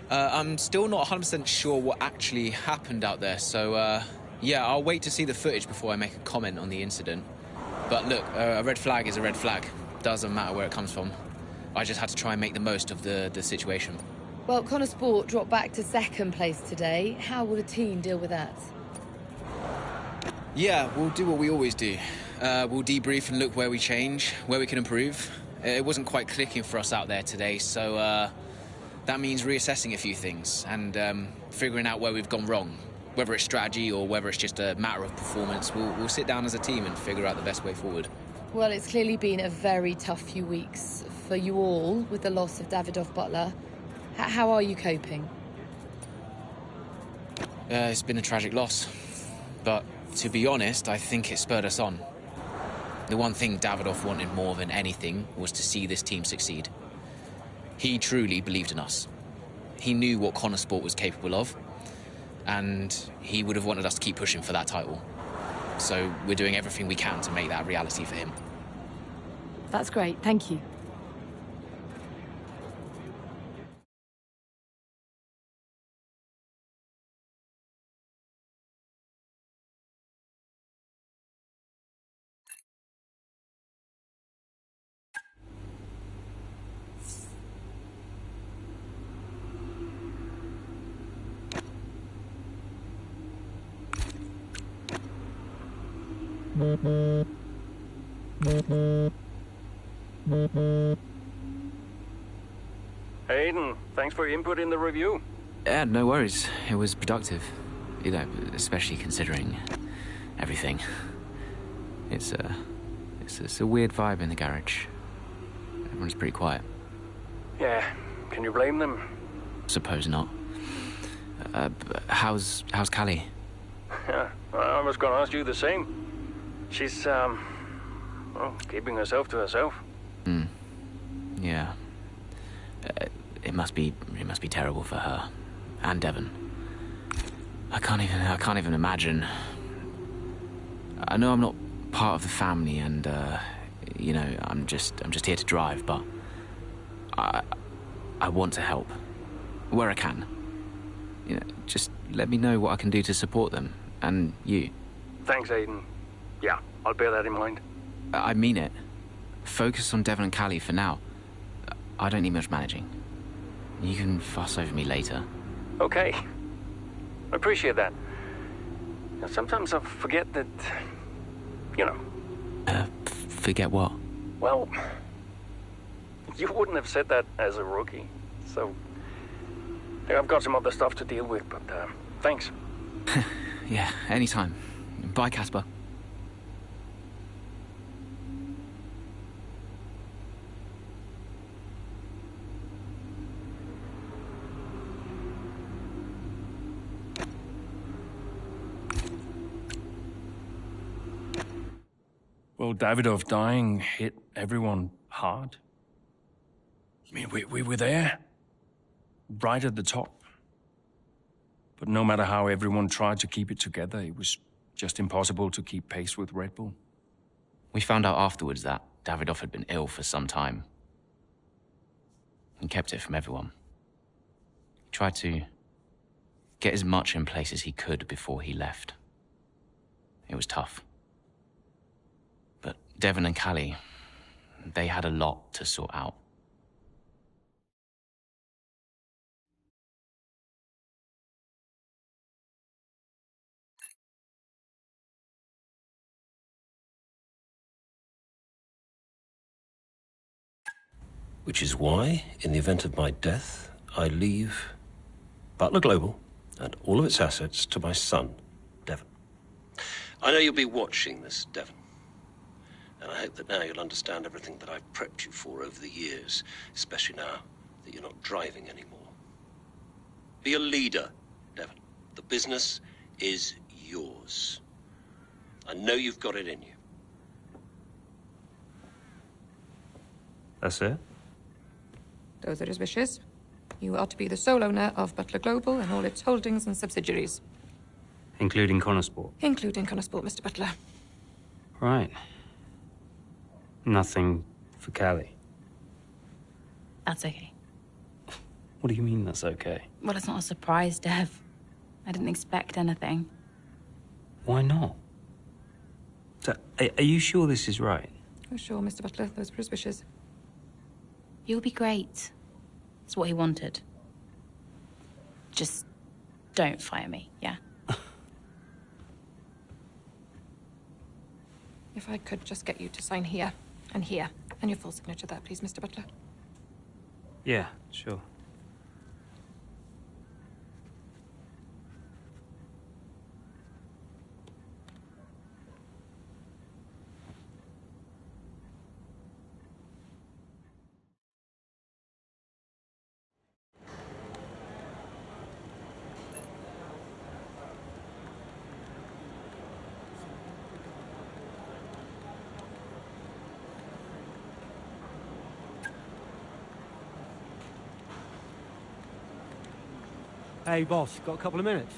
I'm still not 100% sure what actually happened out there, so yeah, I'll wait to see the footage before I make a comment on the incident. But look, a red flag is a red flag. Doesn't matter where it comes from. I just had to try and make the most of the situation. Well, Connosport dropped back to second place today. How will the team deal with that? Yeah, we'll do what we always do. We'll debrief and look where we change, where we can improve. It wasn't quite clicking for us out there today, so that means reassessing a few things and figuring out where we've gone wrong. Whether it's strategy or whether it's just a matter of performance, we'll sit down as a team and figure out the best way forward. Well, it's clearly been a very tough few weeks for you all with the loss of Davidoff Butler. How are you coping? It's been a tragic loss, but to be honest, I think it spurred us on. The one thing Davidoff wanted more than anything was to see this team succeed. He truly believed in us. He knew what Connosport was capable of, and he would have wanted us to keep pushing for that title. So we're doing everything we can to make that a reality for him. That's great, thank you. Aidan, thanks for your input in the review. Yeah, no worries. It was productive. You know, especially considering everything. It's a weird vibe in the garage. Everyone's pretty quiet. Yeah, can you blame them? Suppose not. How's Callie? Yeah, I was going to ask you the same. She's, well, keeping herself to herself. Yeah. It must be terrible for her and Devon. I can't even imagine. I know I'm not part of the family, and you know, I'm just here to drive, but I want to help where I can. You know, just let me know what I can do to support them and you. Thanks, Aidan. Yeah, I'll bear that in mind. I mean it. Focus on Devon and Callie for now. I don't need much managing. You can fuss over me later. Okay. I appreciate that. Now, sometimes I forget that, you know. Forget what? Well, you wouldn't have said that as a rookie. So, yeah, I've got some other stuff to deal with, but thanks. Yeah, anytime. Bye, Casper. Well, Davidoff dying hit everyone hard. I mean, we were there, right at the top. But no matter how everyone tried to keep it together, it was just impossible to keep pace with Red Bull. We found out afterwards that Davidoff had been ill for some time. He kept it from everyone. He tried to get as much in place as he could before he left. It was tough. But Devon and Callie, they had a lot to sort out. Which is why, in the event of my death, I leave Butler Global and all of its assets to my son, Devon. I know you'll be watching this, Devon. And I hope that now you'll understand everything that I've prepped you for over the years, especially now that you're not driving anymore. Be a leader, Devon. The business is yours. I know you've got it in you. That's it? Those are his wishes. You are to be the sole owner of Butler Global and all its holdings and subsidiaries. Including Connorsport? Including Connorsport, Mr. Butler. Right. Nothing for Callie? That's okay. What do you mean that's okay? Well, it's not a surprise, Dev. I didn't expect anything. Why not? So, are you sure this is right? Oh, sure, Mr. Butler. Those were his wishes. You'll be great. It's what he wanted. Just don't fire me, yeah? If I could just get you to sign here, and your full signature there, please, Mr. Butler. Yeah, sure. Hey, boss, got a couple of minutes?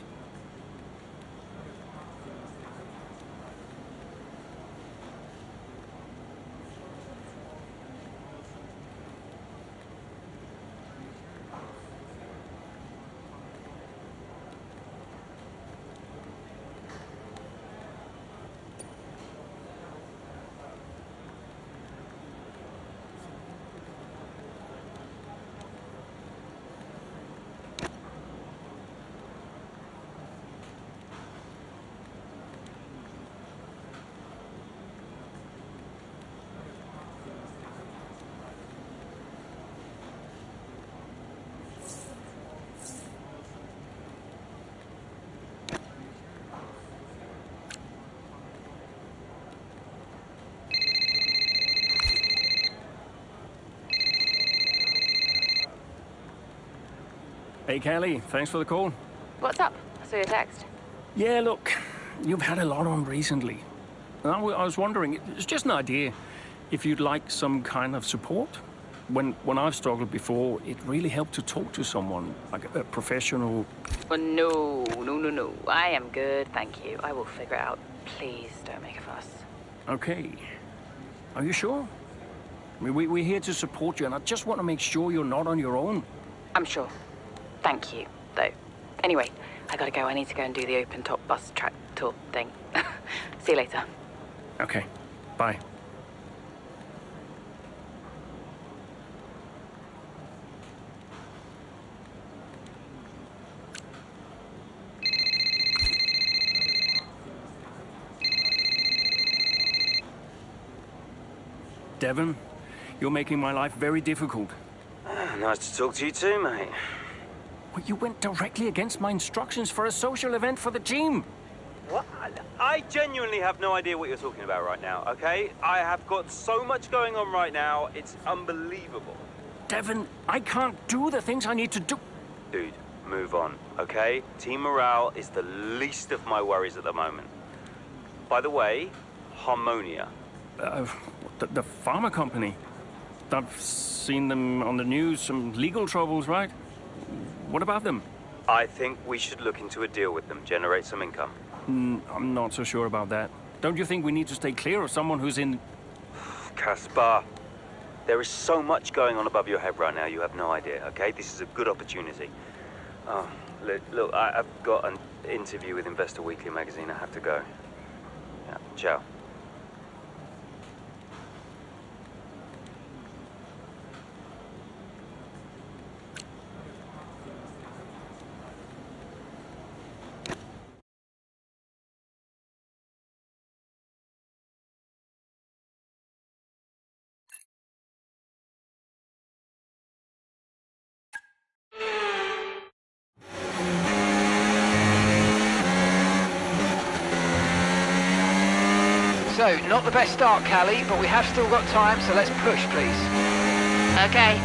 Hey, Callie, thanks for the call. What's up? I saw your text. Yeah, look, you've had a lot on recently. And I was wondering, it's just an idea, if you'd like some kind of support. When I've struggled before, it really helped to talk to someone, like a professional. Oh, no. I am good, thank you. I will figure it out. Please don't make a fuss. Okay. Are you sure? I mean, we're here to support you, and I just want to make sure you're not on your own. I'm sure. Thank you, though. Anyway, I gotta go. I need to go and do the open-top bus track tour thing. See you later. Okay. Bye. Devon, you're making my life very difficult. Nice to talk to you too, mate. Well, you went directly against my instructions for a social event for the team. What? I genuinely have no idea what you're talking about right now, okay? I have got so much going on right now, it's unbelievable. Devon, I can't do the things I need to do. Dude, move on, okay? Team morale is the least of my worries at the moment. By the way, Harmonia. The pharma company. I've seen them on the news, some legal troubles, right? What about them? I think we should look into a deal with them, generate some income. I'm not so sure about that. Don't you think we need to stay clear of someone who's in... Caspar, there is so much going on above your head right now, you have no idea, okay? This is a good opportunity. Oh, look, I've got an interview with Investor Weekly magazine. I have to go. Yeah, ciao. So, not the best start, Callie, but we have still got time, so let's push, please. Okay.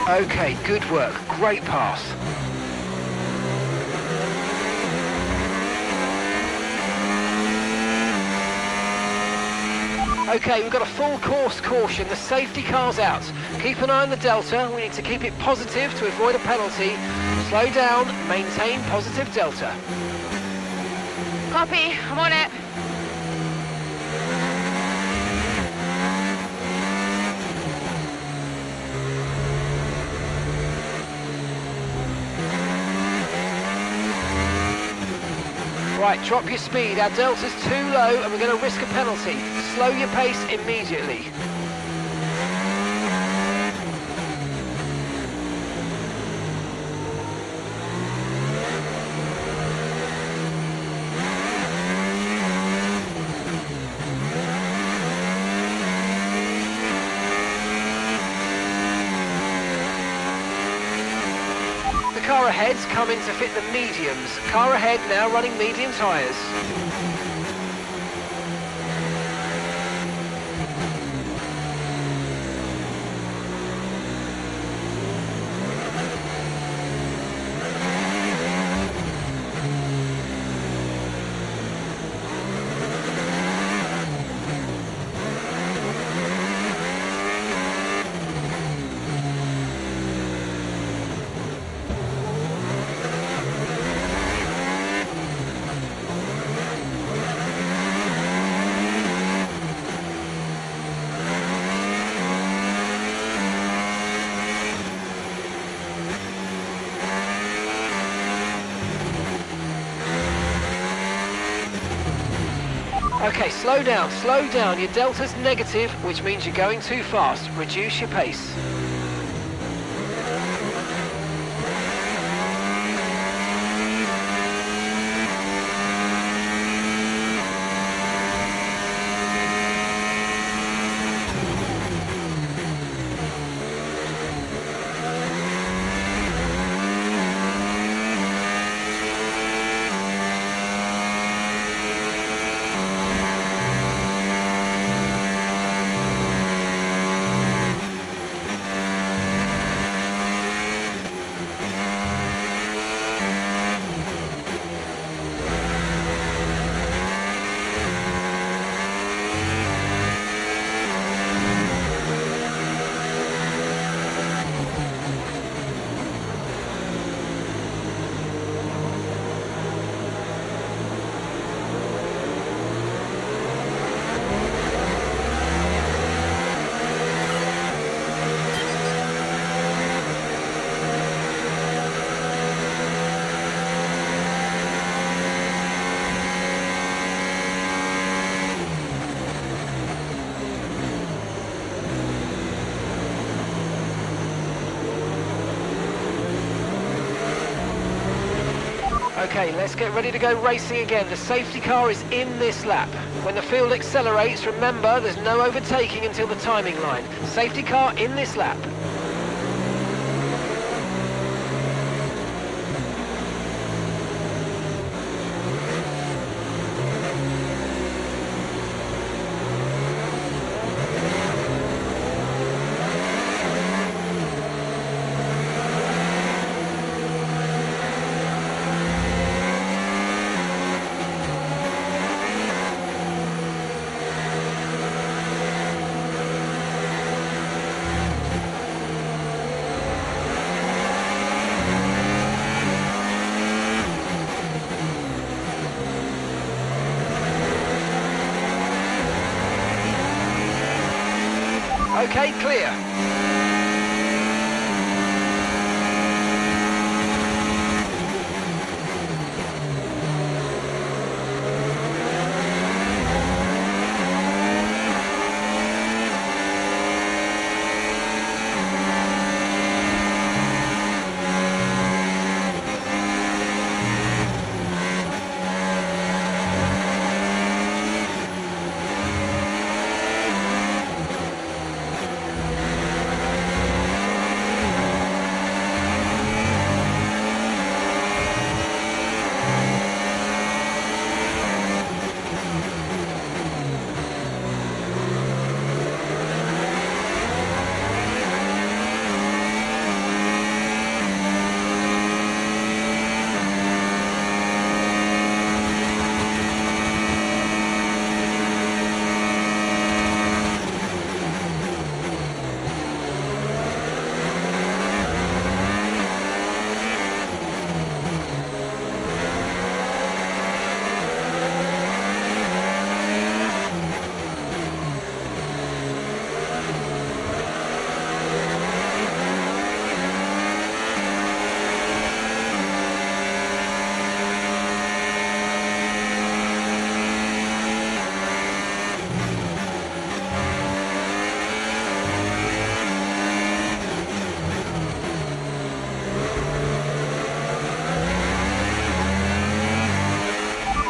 Okay, good work. Great pass. Okay, we've got a full course caution. The safety car's out. Keep an eye on the delta. We need to keep it positive to avoid a penalty. Slow down, maintain positive delta. Copy, I'm on it. Right, drop your speed. Our delta's too low and we're going to risk a penalty. Slow your pace immediately. Car ahead's coming to fit the mediums. Car ahead now running medium tyres. Okay, slow down, slow down. Your delta's negative, which means you're going too fast. Reduce your pace. Okay, let's get ready to go racing again. The safety car is in this lap. When the field accelerates, remember there's no overtaking until the timing line. Safety car in this lap. Okay, clear.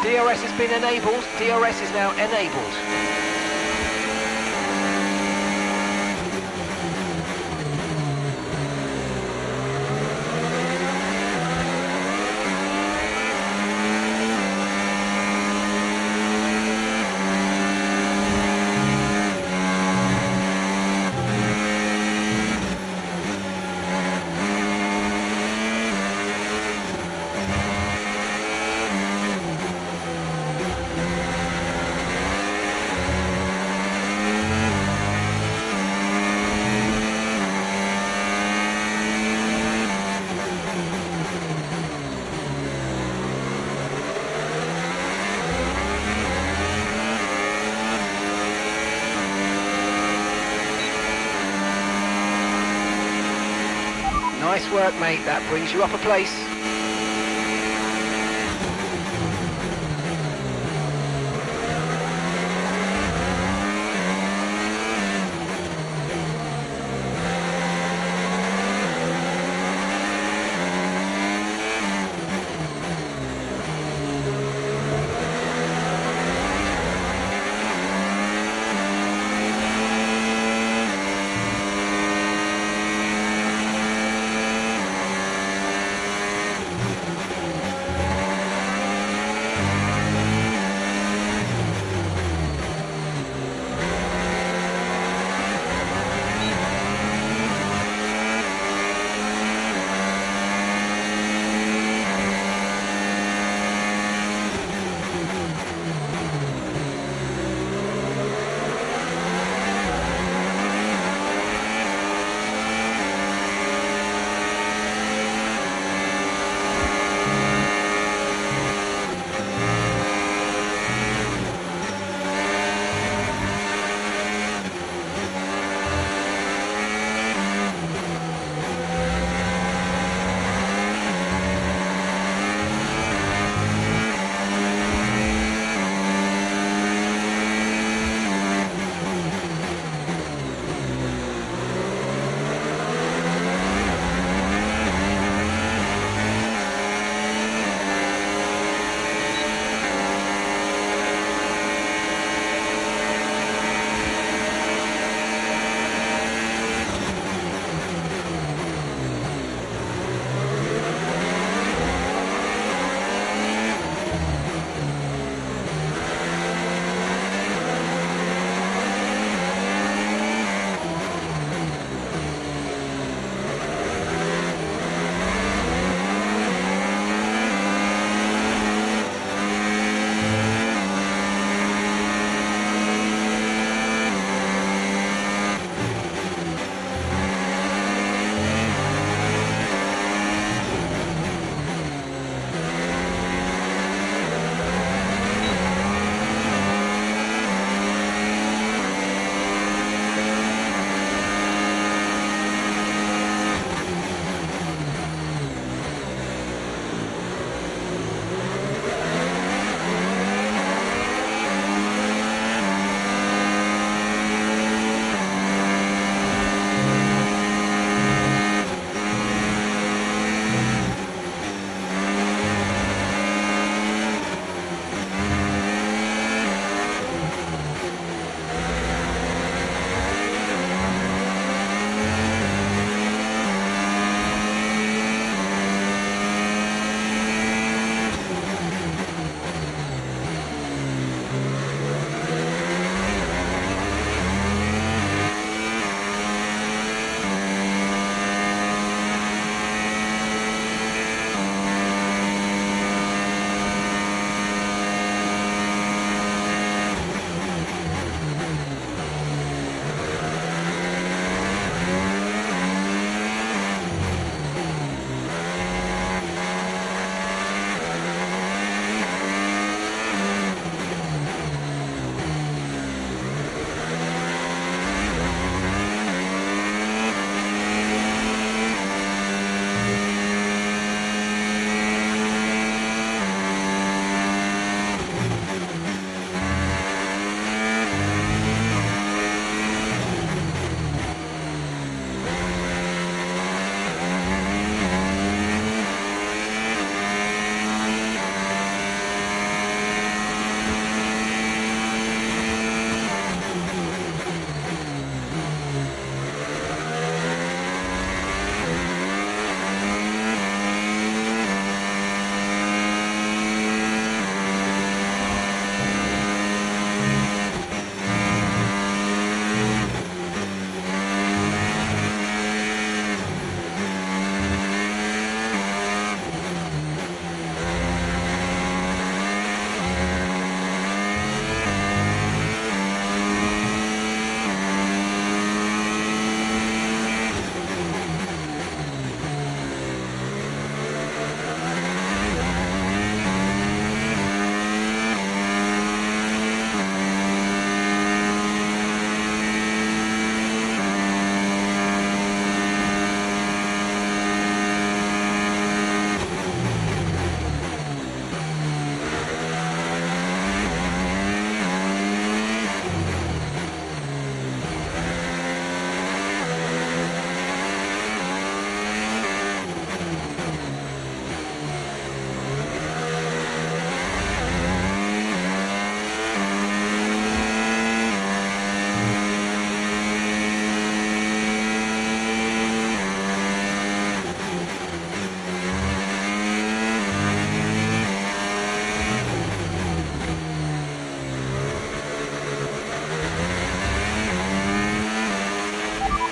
DRS has been enabled. DRS is now enabled. Nice work, mate. That brings you up a place.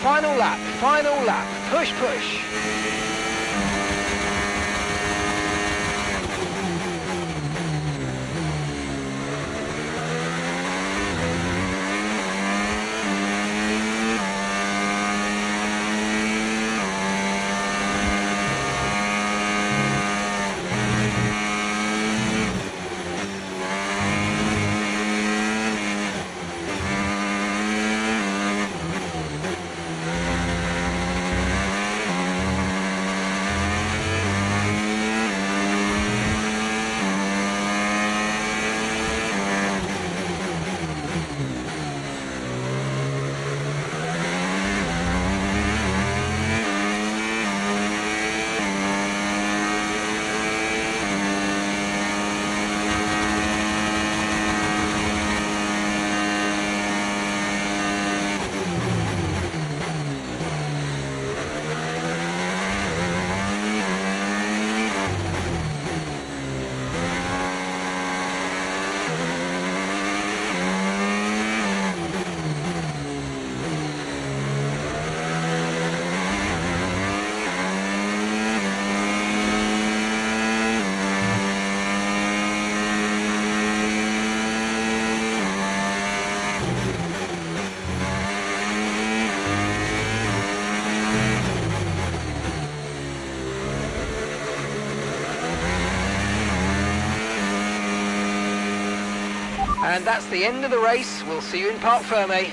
Final lap, final lap. Push, push. And that's the end of the race. We'll see you in Parc Fermé.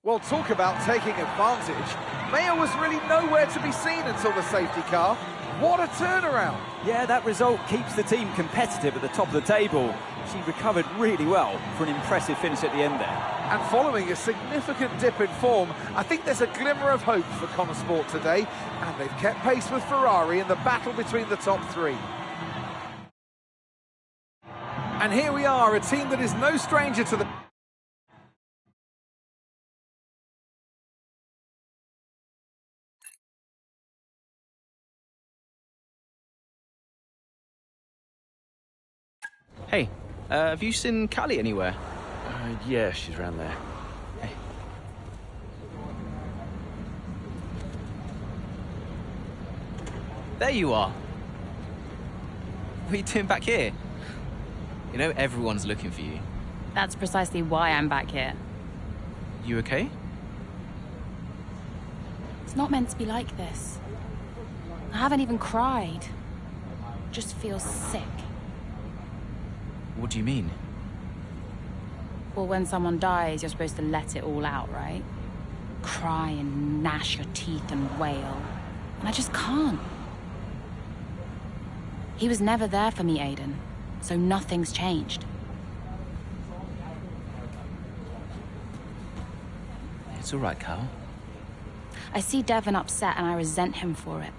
Well, talk about taking advantage. Mayer was really nowhere to be seen until the safety car. What a turnaround. Yeah, that result keeps the team competitive at the top of the table. She recovered really well for an impressive finish at the end there. And following a significant dip in form, I think there's a glimmer of hope for Connor Sport today, and they've kept pace with Ferrari in the battle between the top three. And here we are, a team that is no stranger to the... Hey, have you seen Callie anywhere? Yeah, she's around there. Hey. There you are. What are you doing back here? You know, everyone's looking for you. That's precisely why I'm back here. You okay? It's not meant to be like this. I haven't even cried. Just feel sick. What do you mean? Well, when someone dies, you're supposed to let it all out, right? Cry and gnash your teeth and wail. And I just can't. He was never there for me, Aiden. So nothing's changed. It's all right, Cal. I see Devon upset and I resent him for it.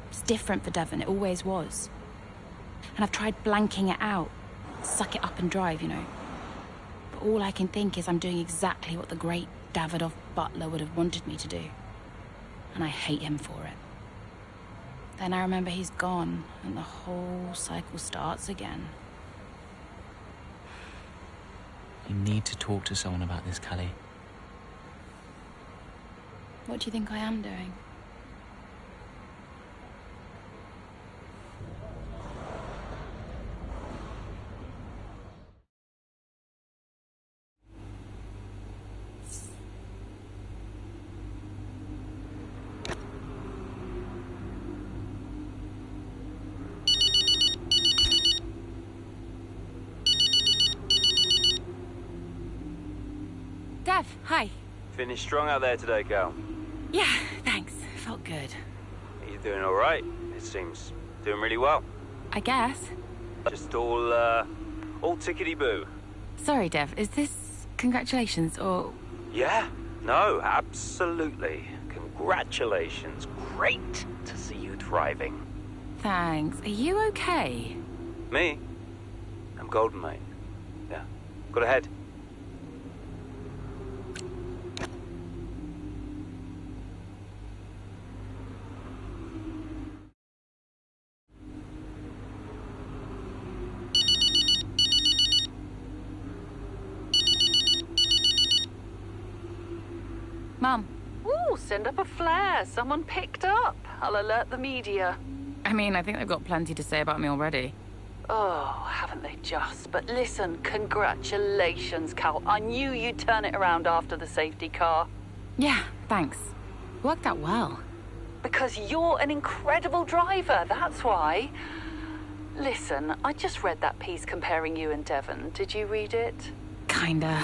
It's different for Devon, it always was. And I've tried blanking it out. Suck it up and drive, you know. But all I can think is I'm doing exactly what the great Davidoff Butler would have wanted me to do. And I hate him for it. Then I remember he's gone, and the whole cycle starts again. You need to talk to someone about this, Callie. What do you think I am doing? Dev, hi. Finished strong out there today, Cal. Yeah, thanks. Felt good. You're doing all right. It seems doing really well. I guess. Just all tickety-boo. Sorry, Dev. Is this congratulations or... Yeah, no, absolutely. Congratulations. Great to see you thriving. Thanks. Are you okay? Me? I'm golden, mate. Yeah. Got ahead. Mum. Ooh, send up a flare. Someone picked up. I'll alert the media. I mean, I think they've got plenty to say about me already. Oh, haven't they just? But listen, congratulations, Cal. I knew you'd turn it around after the safety car. Yeah, thanks. Worked out well. Because you're an incredible driver, that's why. Listen, I just read that piece comparing you and Devon. Did you read it? Kinda.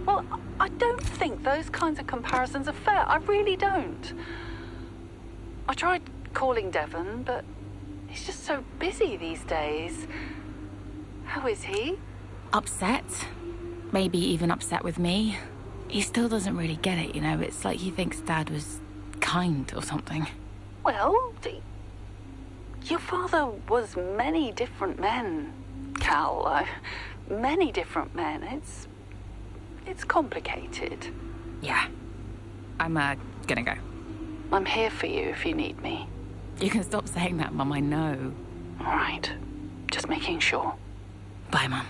Well, I don't think those kinds of comparisons are fair. I really don't. I tried calling Devon, but he's just so busy these days. How is he? Upset. Maybe even upset with me. He still doesn't really get it, you know? It's like he thinks Dad was kind or something. Well, your father was many different men, Cal. Many different men. It's complicated. Yeah. I'm, gonna go. I'm here for you if you need me. You can stop saying that, Mum, I know. All right. Just making sure. Bye, Mum.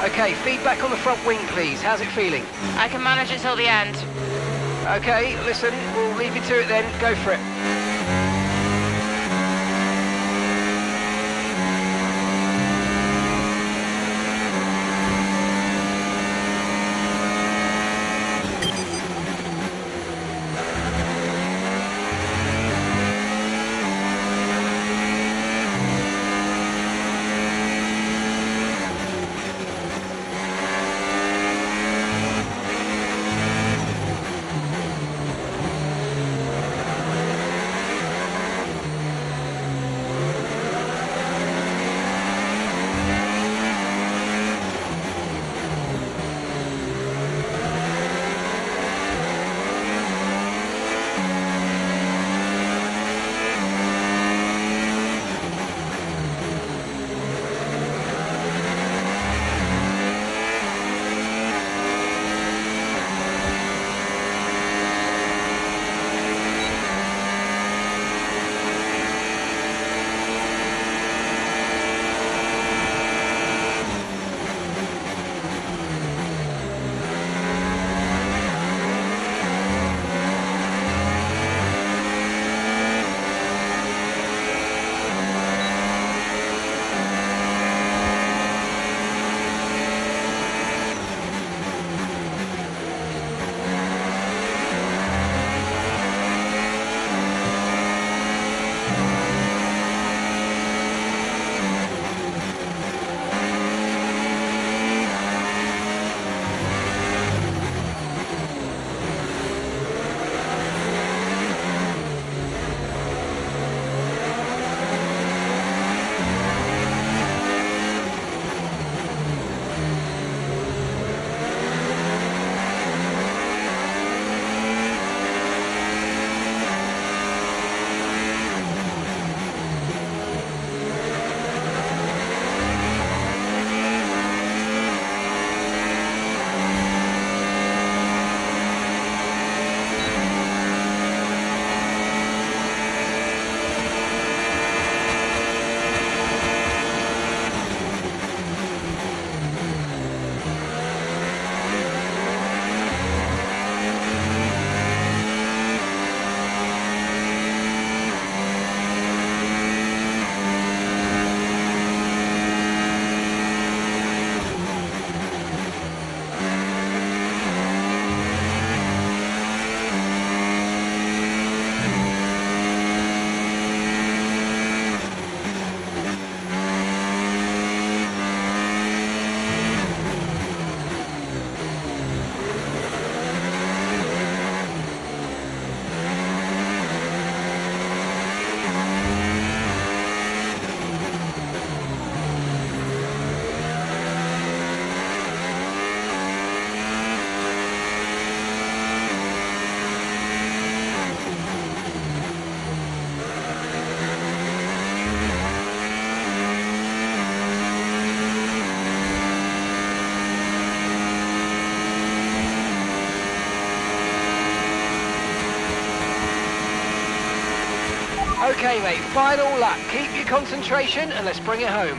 Okay, feedback on the front wing, please. How's it feeling? I can manage it till the end. Okay, listen, we'll leave you to it then. Go for it. Okay, mate, final lap. Keep your concentration and let's bring it home.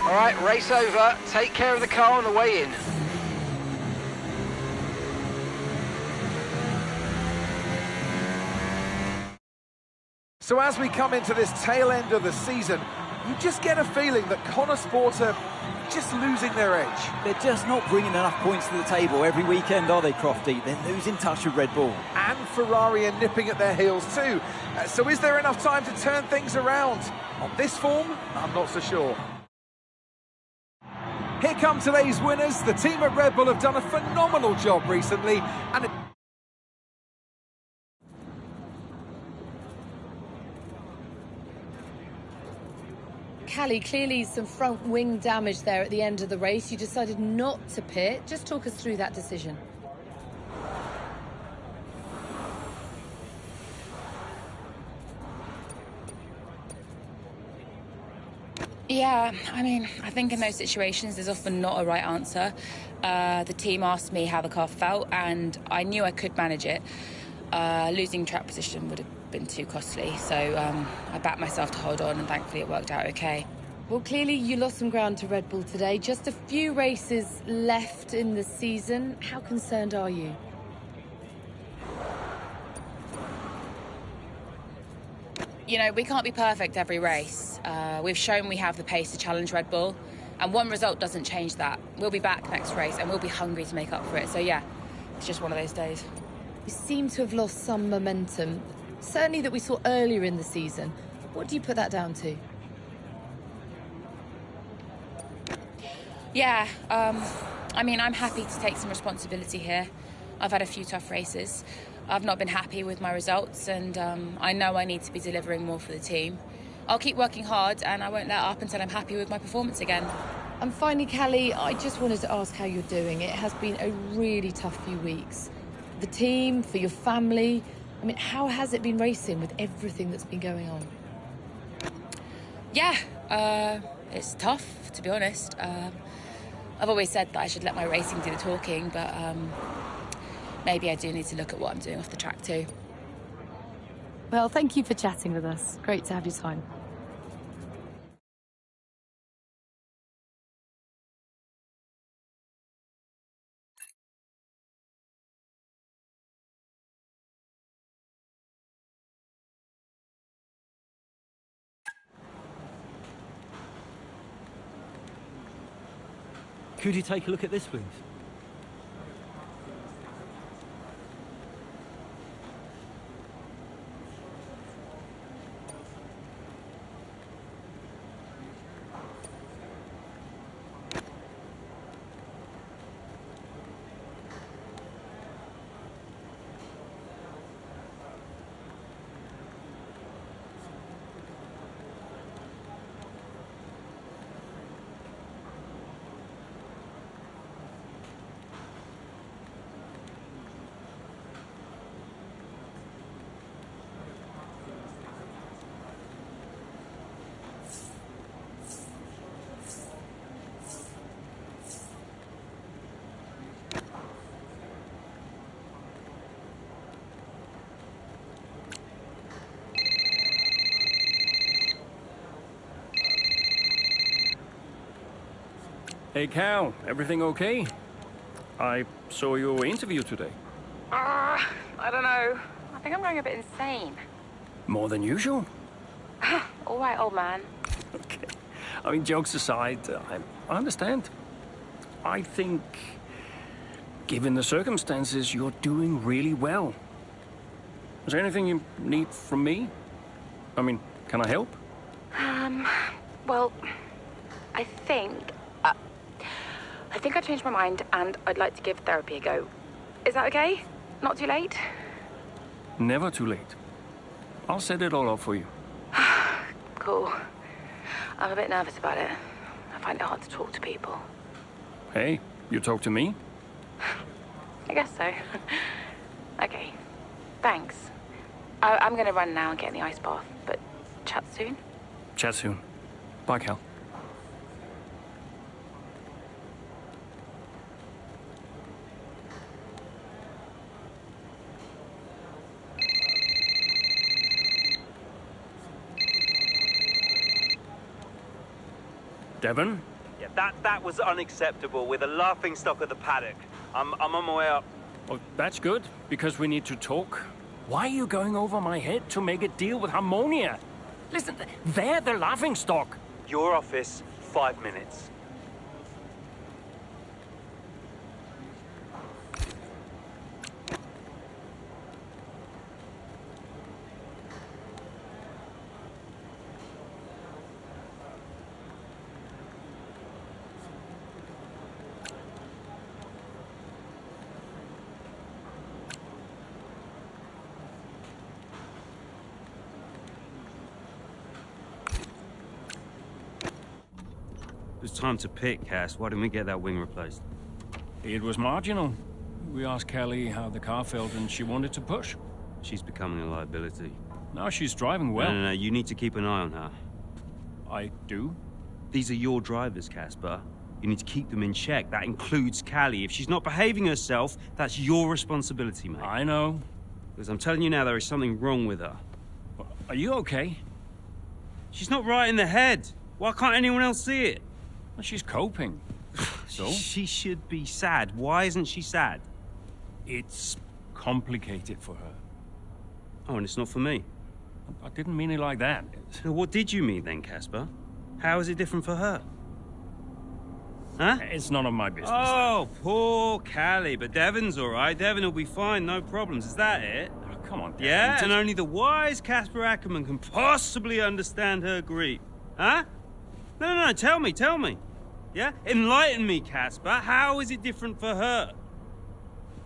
All right, race over. Take care of the car on the way in. So as we come into this tail end of the season, you just get a feeling that Connor Sport are just losing their edge. They're just not bringing enough points to the table every weekend, are they, Crofty? They're losing touch with Red Bull. And Ferrari are nipping at their heels too. So is there enough time to turn things around? On this form, I'm not so sure. Here come today's winners. The team at Red Bull have done a phenomenal job recently, and Callie, clearly some front wing damage there at the end of the race. You decided not to pit. Just talk us through that decision. Yeah, I mean, I think in those situations there's often not a right answer. The team asked me how the car felt and I knew I could manage it. Losing track position would have been too costly, so I backed myself to hold on and thankfully it worked out okay. Well, clearly you lost some ground to Red Bull today. Just a few races left in the season. How concerned are you? You know, we can't be perfect every race. We've shown we have the pace to challenge Red Bull, and one result doesn't change that. We'll be back next race, and we'll be hungry to make up for it. So, yeah, it's just one of those days. You seem to have lost some momentum, certainly that we saw earlier in the season. What do you put that down to? Yeah, I mean, I'm happy to take some responsibility here. I've had a few tough races. I've not been happy with my results, and I know I need to be delivering more for the team. I'll keep working hard, and I won't let up until I'm happy with my performance again. And finally, Callie, I just wanted to ask how you're doing. It has been a really tough few weeks. The team, for your family, I mean, how has it been racing with everything that's been going on? Yeah, it's tough, to be honest. I've always said that I should let my racing do the talking, but maybe I do need to look at what I'm doing off the track too. Well, thank you for chatting with us. Great to have your time. Could you take a look at this, please? Hey, Cal, everything okay? I saw your interview today. I don't know. I think I'm going a bit insane. More than usual? All right, old man. Okay. I mean, jokes aside, I understand. I think, given the circumstances, you're doing really well. Is there anything you need from me? I mean, can I help? Well, I think I changed my mind and I'd like to give therapy a go. Is that okay? Not too late? Never too late. I'll set it all up for you. Cool. I'm a bit nervous about it. I find it hard to talk to people. Hey, you talk to me? I guess so. Okay. Thanks. I'm gonna run now and get in the ice bath, but chat soon. Chat soon. Bye, Cal. Devon? Yeah, that was unacceptable. We're the laughingstock of the paddock. I'm on my way up. Oh, that's good, because we need to talk. Why are you going over my head to make a deal with Harmonia? Listen, they're the laughingstock. Your office, 5 minutes. It was time to pick, Cass. Why didn't we get that wing replaced? It was marginal. We asked Kelly how the car felt and she wanted to push. She's becoming a liability. Now she's driving well. No, you need to keep an eye on her. I do? These are your drivers, Casper. You need to keep them in check. That includes Callie. If she's not behaving herself, that's your responsibility, mate. I know. Because I'm telling you now, there is something wrong with her. Are you okay? She's not right in the head. Why can't anyone else see it? Well, she's coping. So? She should be sad. Why isn't she sad? It's complicated for her. Oh, and it's not for me. I didn't mean it like that. So what did you mean then, Casper? How is it different for her? Huh? It's none of my business. Oh, poor Callie. But Devon's all right. Devon will be fine, no problems. Is that it? Oh, come on, Devon. Yeah, and only the wise Casper Ackerman can possibly understand her grief. Huh? No, tell me. Yeah? Enlighten me, Casper. How is it different for her?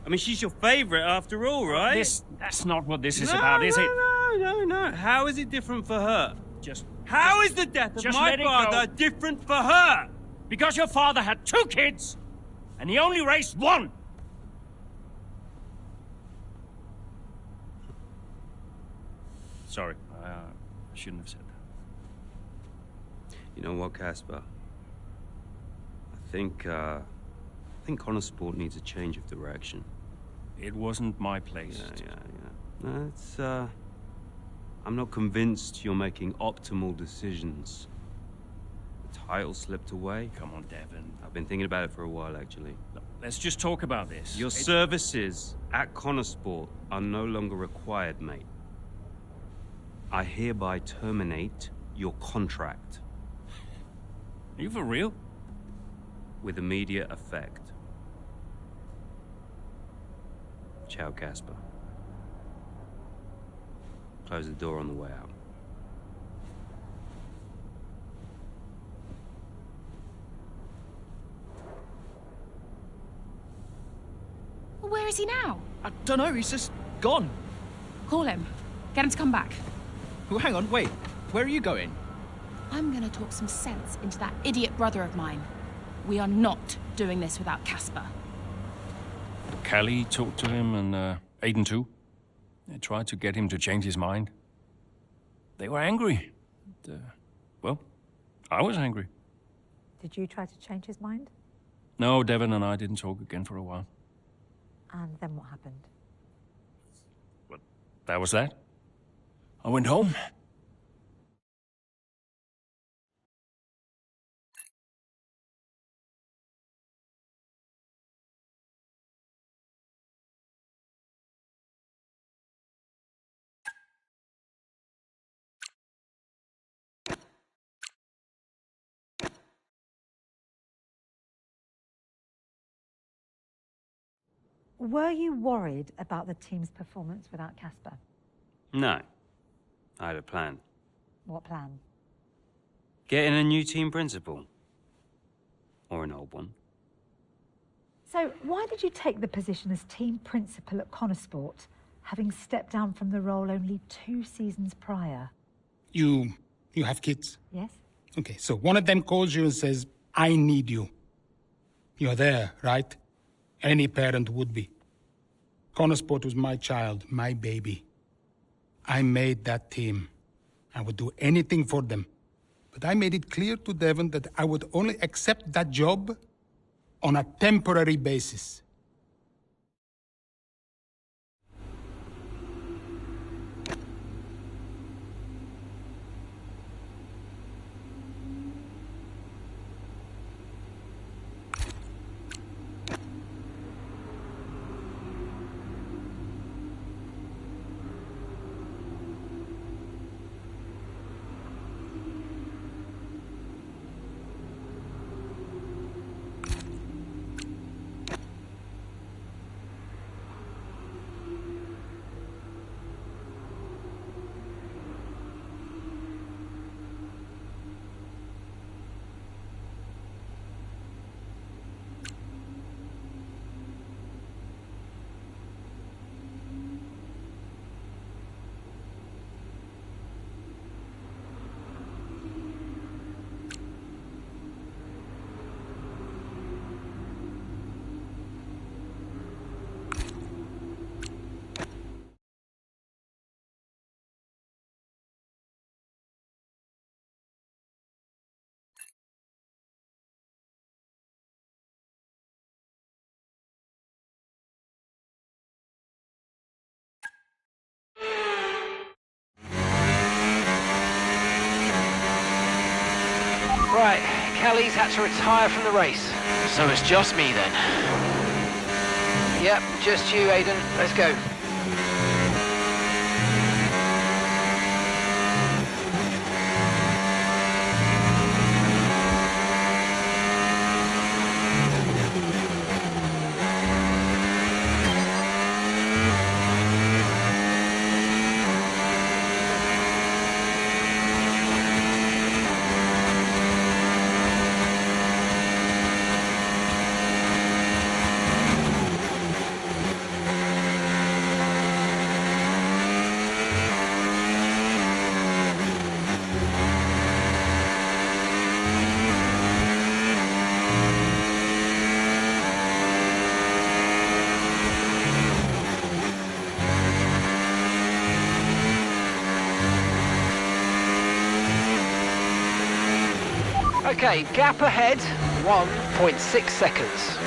I mean, she's your favorite after all, right? That's not what this is about, is it? No. How is it different for her? How is the death of my father different for her? Because your father had 2 kids, and he only raised 1. Sorry, I shouldn't have said that. You know what, Casper? I think Connor Sport needs a change of direction. It wasn't my place. Yeah. No, it's, I'm not convinced you're making optimal decisions. The title slipped away. Come on, Devon. I've been thinking about it for a while, actually. Look, let's just talk about this. Your services at Connor Sport are no longer required, mate. I hereby terminate your contract. Are you for real? With immediate effect. Ciao, Casper. Close the door on the way out. Well, where is he now? I don't know, he's just gone. Call him. Get him to come back. Well, hang on, wait. Where are you going? I'm gonna talk some sense into that idiot brother of mine. We are not doing this without Casper. Callie talked to him and Aiden too. They tried to get him to change his mind. They were angry. Well, I was angry. Did you try to change his mind? No, Devon and I didn't talk again for a while. And then what happened? That was that. I went home. Were you worried about the team's performance without Casper? No. I had a plan. What plan? Getting a new team principal. Or an old one. So, why did you take the position as team principal at Connosport, having stepped down from the role only 2 seasons prior? You have kids? Yes. Okay, so one of them calls you and says, I need you. You're there, right? Any parent would be. Connosport was my child, my baby. I made that team. I would do anything for them. But I made it clear to Devon that I would only accept that job on a temporary basis. Right, Kelly's had to retire from the race. So it's just me then? Yep, just you, Aidan. Let's go. Okay, gap ahead, 1.6 seconds.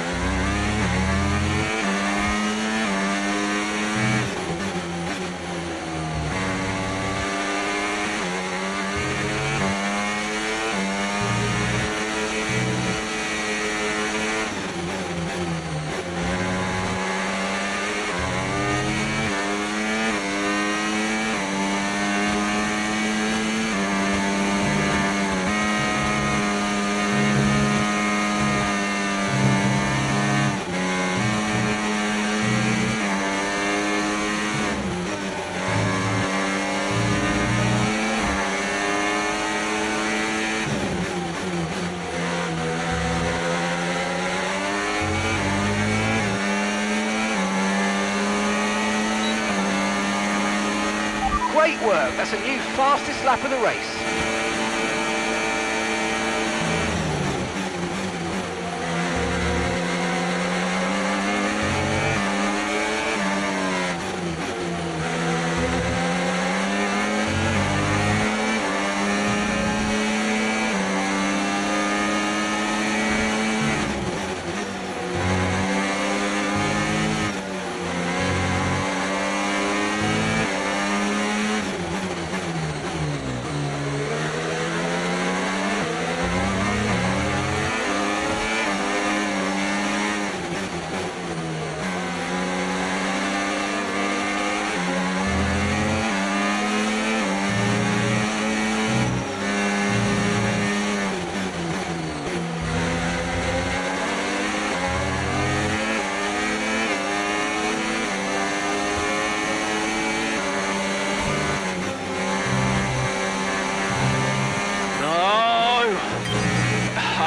Great work, that's a new fastest lap of the race.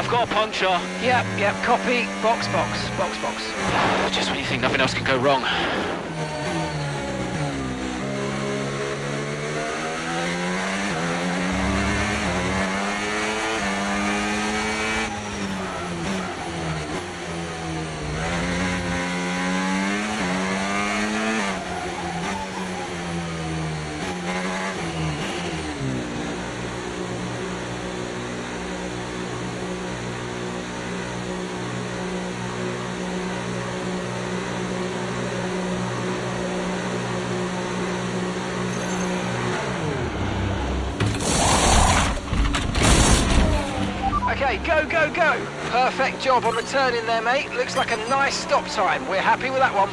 I've got a puncture. Yep, copy. Box. Just when you think nothing else can go wrong. Okay, go. Perfect job on the turn in there, mate. Looks like a nice stop time. We're happy with that one.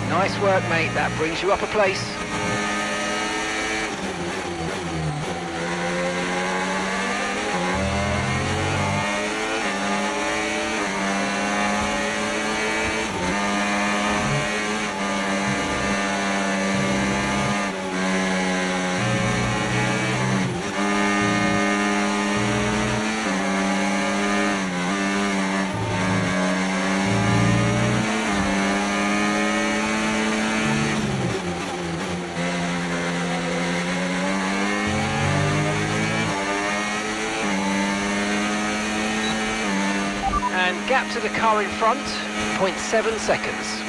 Nice work, mate. That brings you up a place. And gap to the car in front, 0.7 seconds.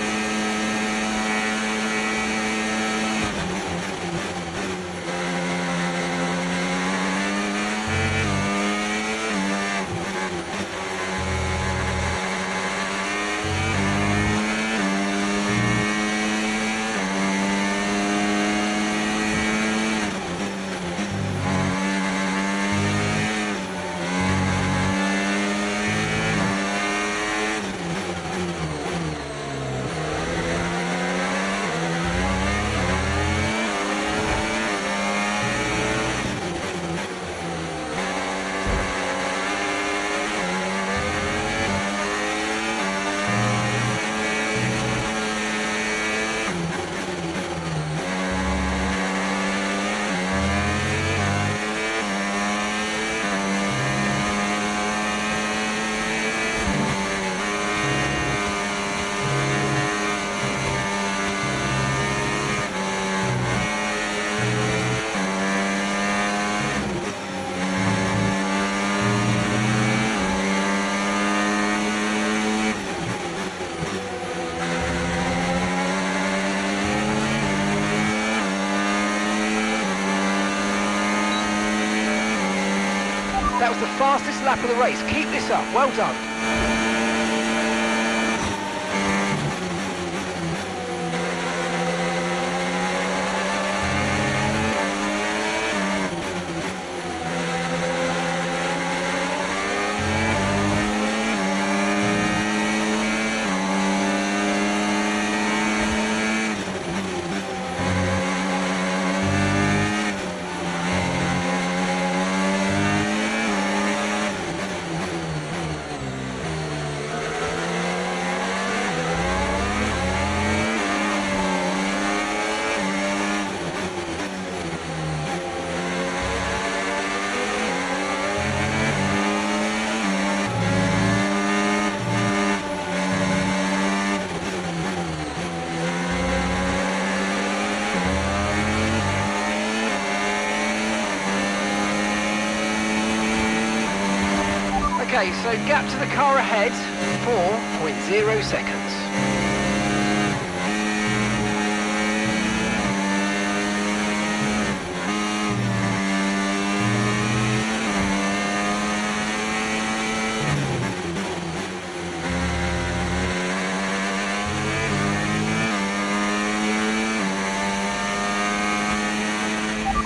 That was the fastest lap of the race. Keep this up. Well done. Okay, so gap to the car ahead, 4.0 seconds.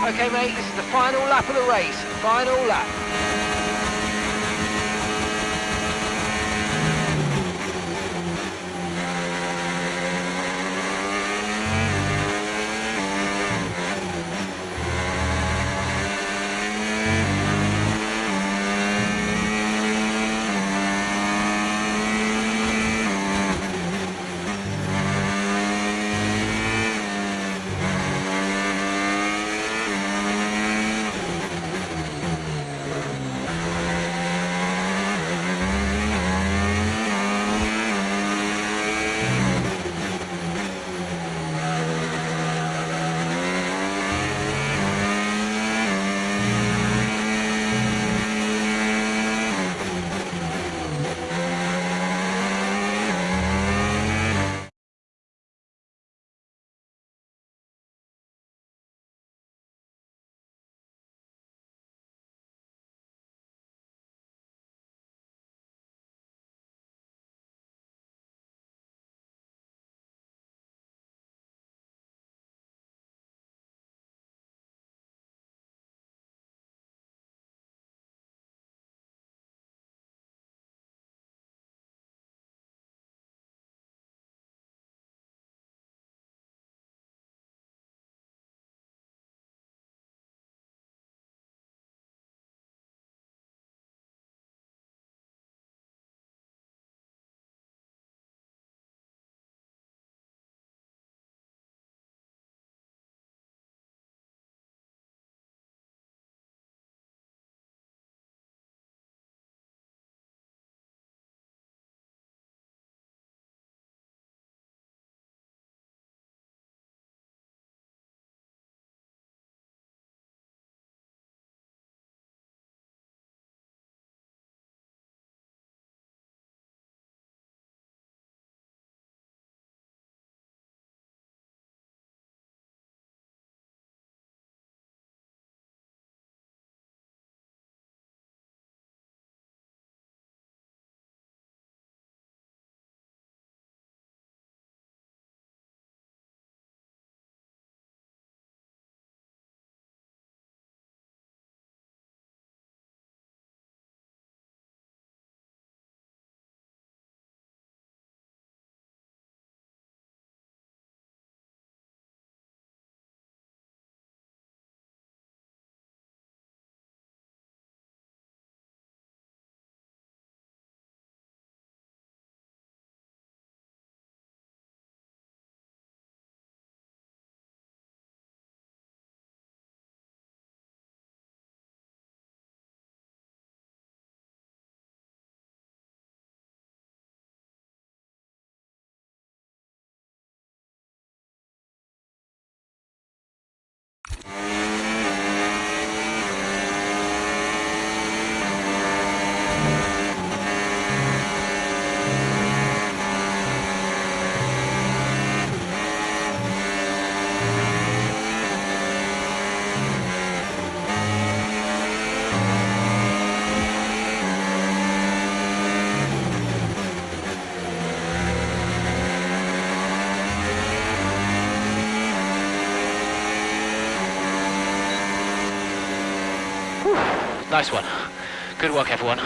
Okay, mate, this is the final lap of the race. Final lap. Nice one. Good work, everyone.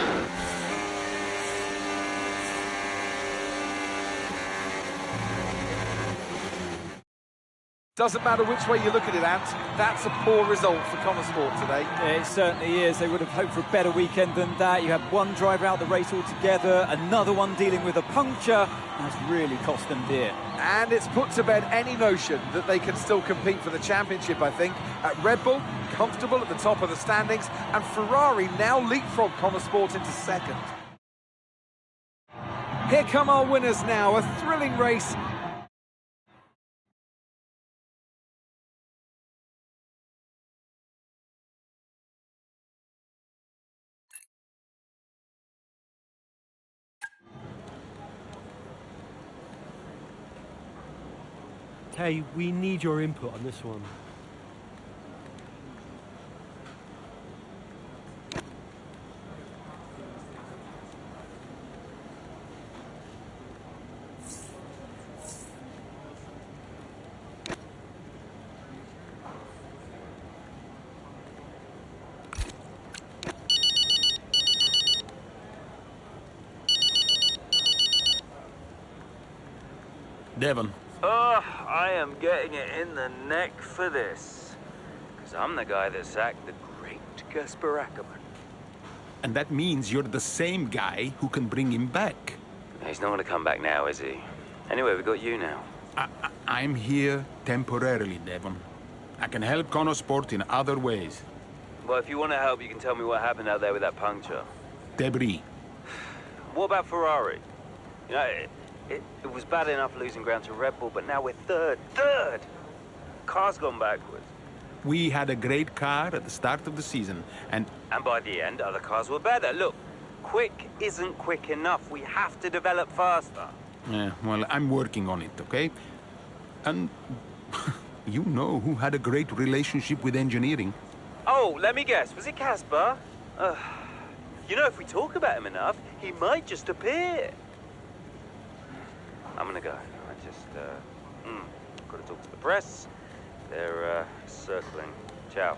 Doesn't matter which way you look at it, Ant, that's a poor result for Connor Sport today. It certainly is. They would have hoped for a better weekend than that. You had one driver out the race altogether, another one dealing with a puncture. That's really cost them dear. And it's put to bed any notion that they can still compete for the championship, I think. At Red Bull, comfortable at the top of the standings, and Ferrari now leapfrog Connor Sport into second. Here come our winners now, a thrilling race. Hey, we need your input on this one. Devon. Oh, I am getting it in the neck for this. Because I'm the guy that sacked the great Casper Ackerman. And that means you're the same guy who can bring him back. He's not going to come back now, is he? Anyway, we got you now. I'm here temporarily, Devon. I can help Connosport in other ways. Well, if you want to help, you can tell me what happened out there with that puncture. Debris. What about Ferrari? You know, it was bad enough losing ground to Red Bull, but now we're third. Car's gone backwards. We had a great car at the start of the season, and by the end, other cars were better. Look, quick isn't quick enough. We have to develop faster. Yeah, well, I'm working on it, okay? And you know who had a great relationship with engineering. Oh, let me guess. Was it Casper? You know, if we talk about him enough, he might just appear. I'm gonna go. I just, gotta talk to the press. They're, circling. Ciao.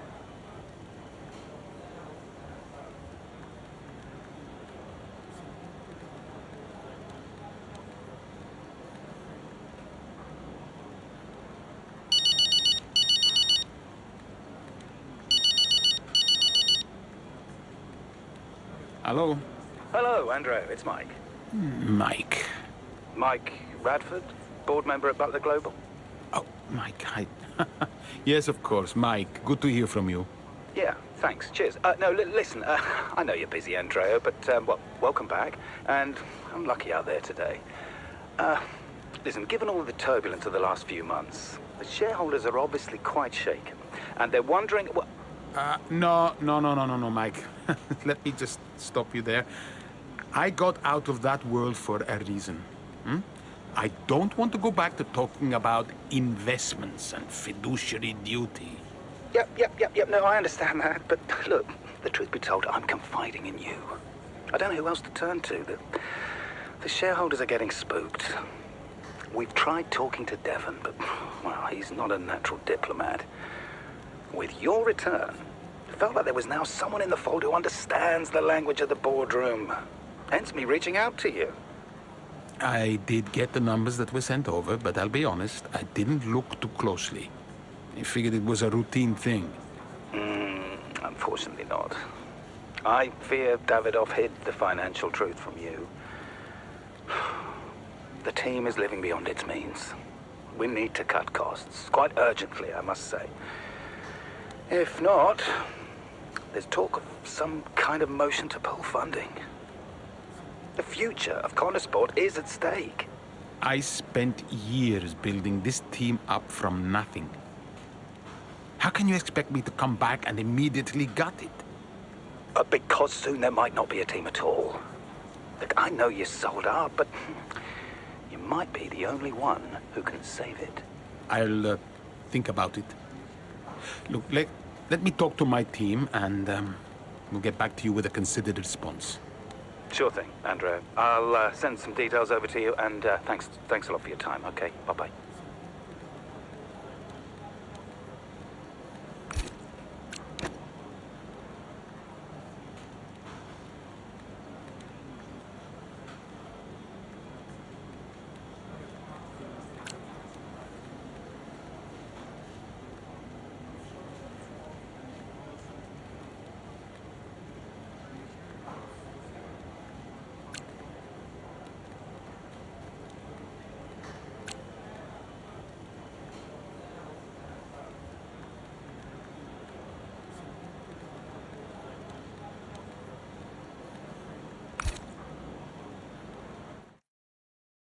Hello? Hello, Andrew. It's Mike. Mike. Mike Radford, board member at Butler Global. Oh, Mike, yes, of course, Mike. Good to hear from you. Yeah, thanks. Cheers. No, listen, I know you're busy, Andrea, but, well, welcome back. And I'm lucky out there today. Listen, given all the turbulence of the last few months, the shareholders are obviously quite shaken. And they're wondering... No, Mike. Let me just stop you there. I got out of that world for a reason. I don't want to go back to talking about investments and fiduciary duty. Yep. No, I understand that. But look, the truth be told, I'm confiding in you. I don't know who else to turn to. The shareholders are getting spooked. We've tried talking to Devon, but, well, he's not a natural diplomat. With your return, it felt like there was now someone in the fold who understands the language of the boardroom. Hence me reaching out to you. I did get the numbers that were sent over, but I'll be honest, I didn't look too closely. I figured it was a routine thing. Unfortunately not. I fear Davidoff hid the financial truth from you. The team is living beyond its means. We need to cut costs, quite urgently, I must say. If not, there's talk of some kind of motion to pull funding. The future of Connosport is at stake. I spent years building this team up from nothing. How can you expect me to come back and immediately gut it? Because soon there might not be a team at all. Look, I know you're sold out, but you might be the only one who can save it. I'll think about it. Look, let me talk to my team, and we'll get back to you with a considered response. Sure thing, Andrew. I'll send some details over to you, and thanks a lot for your time, okay? Bye-bye.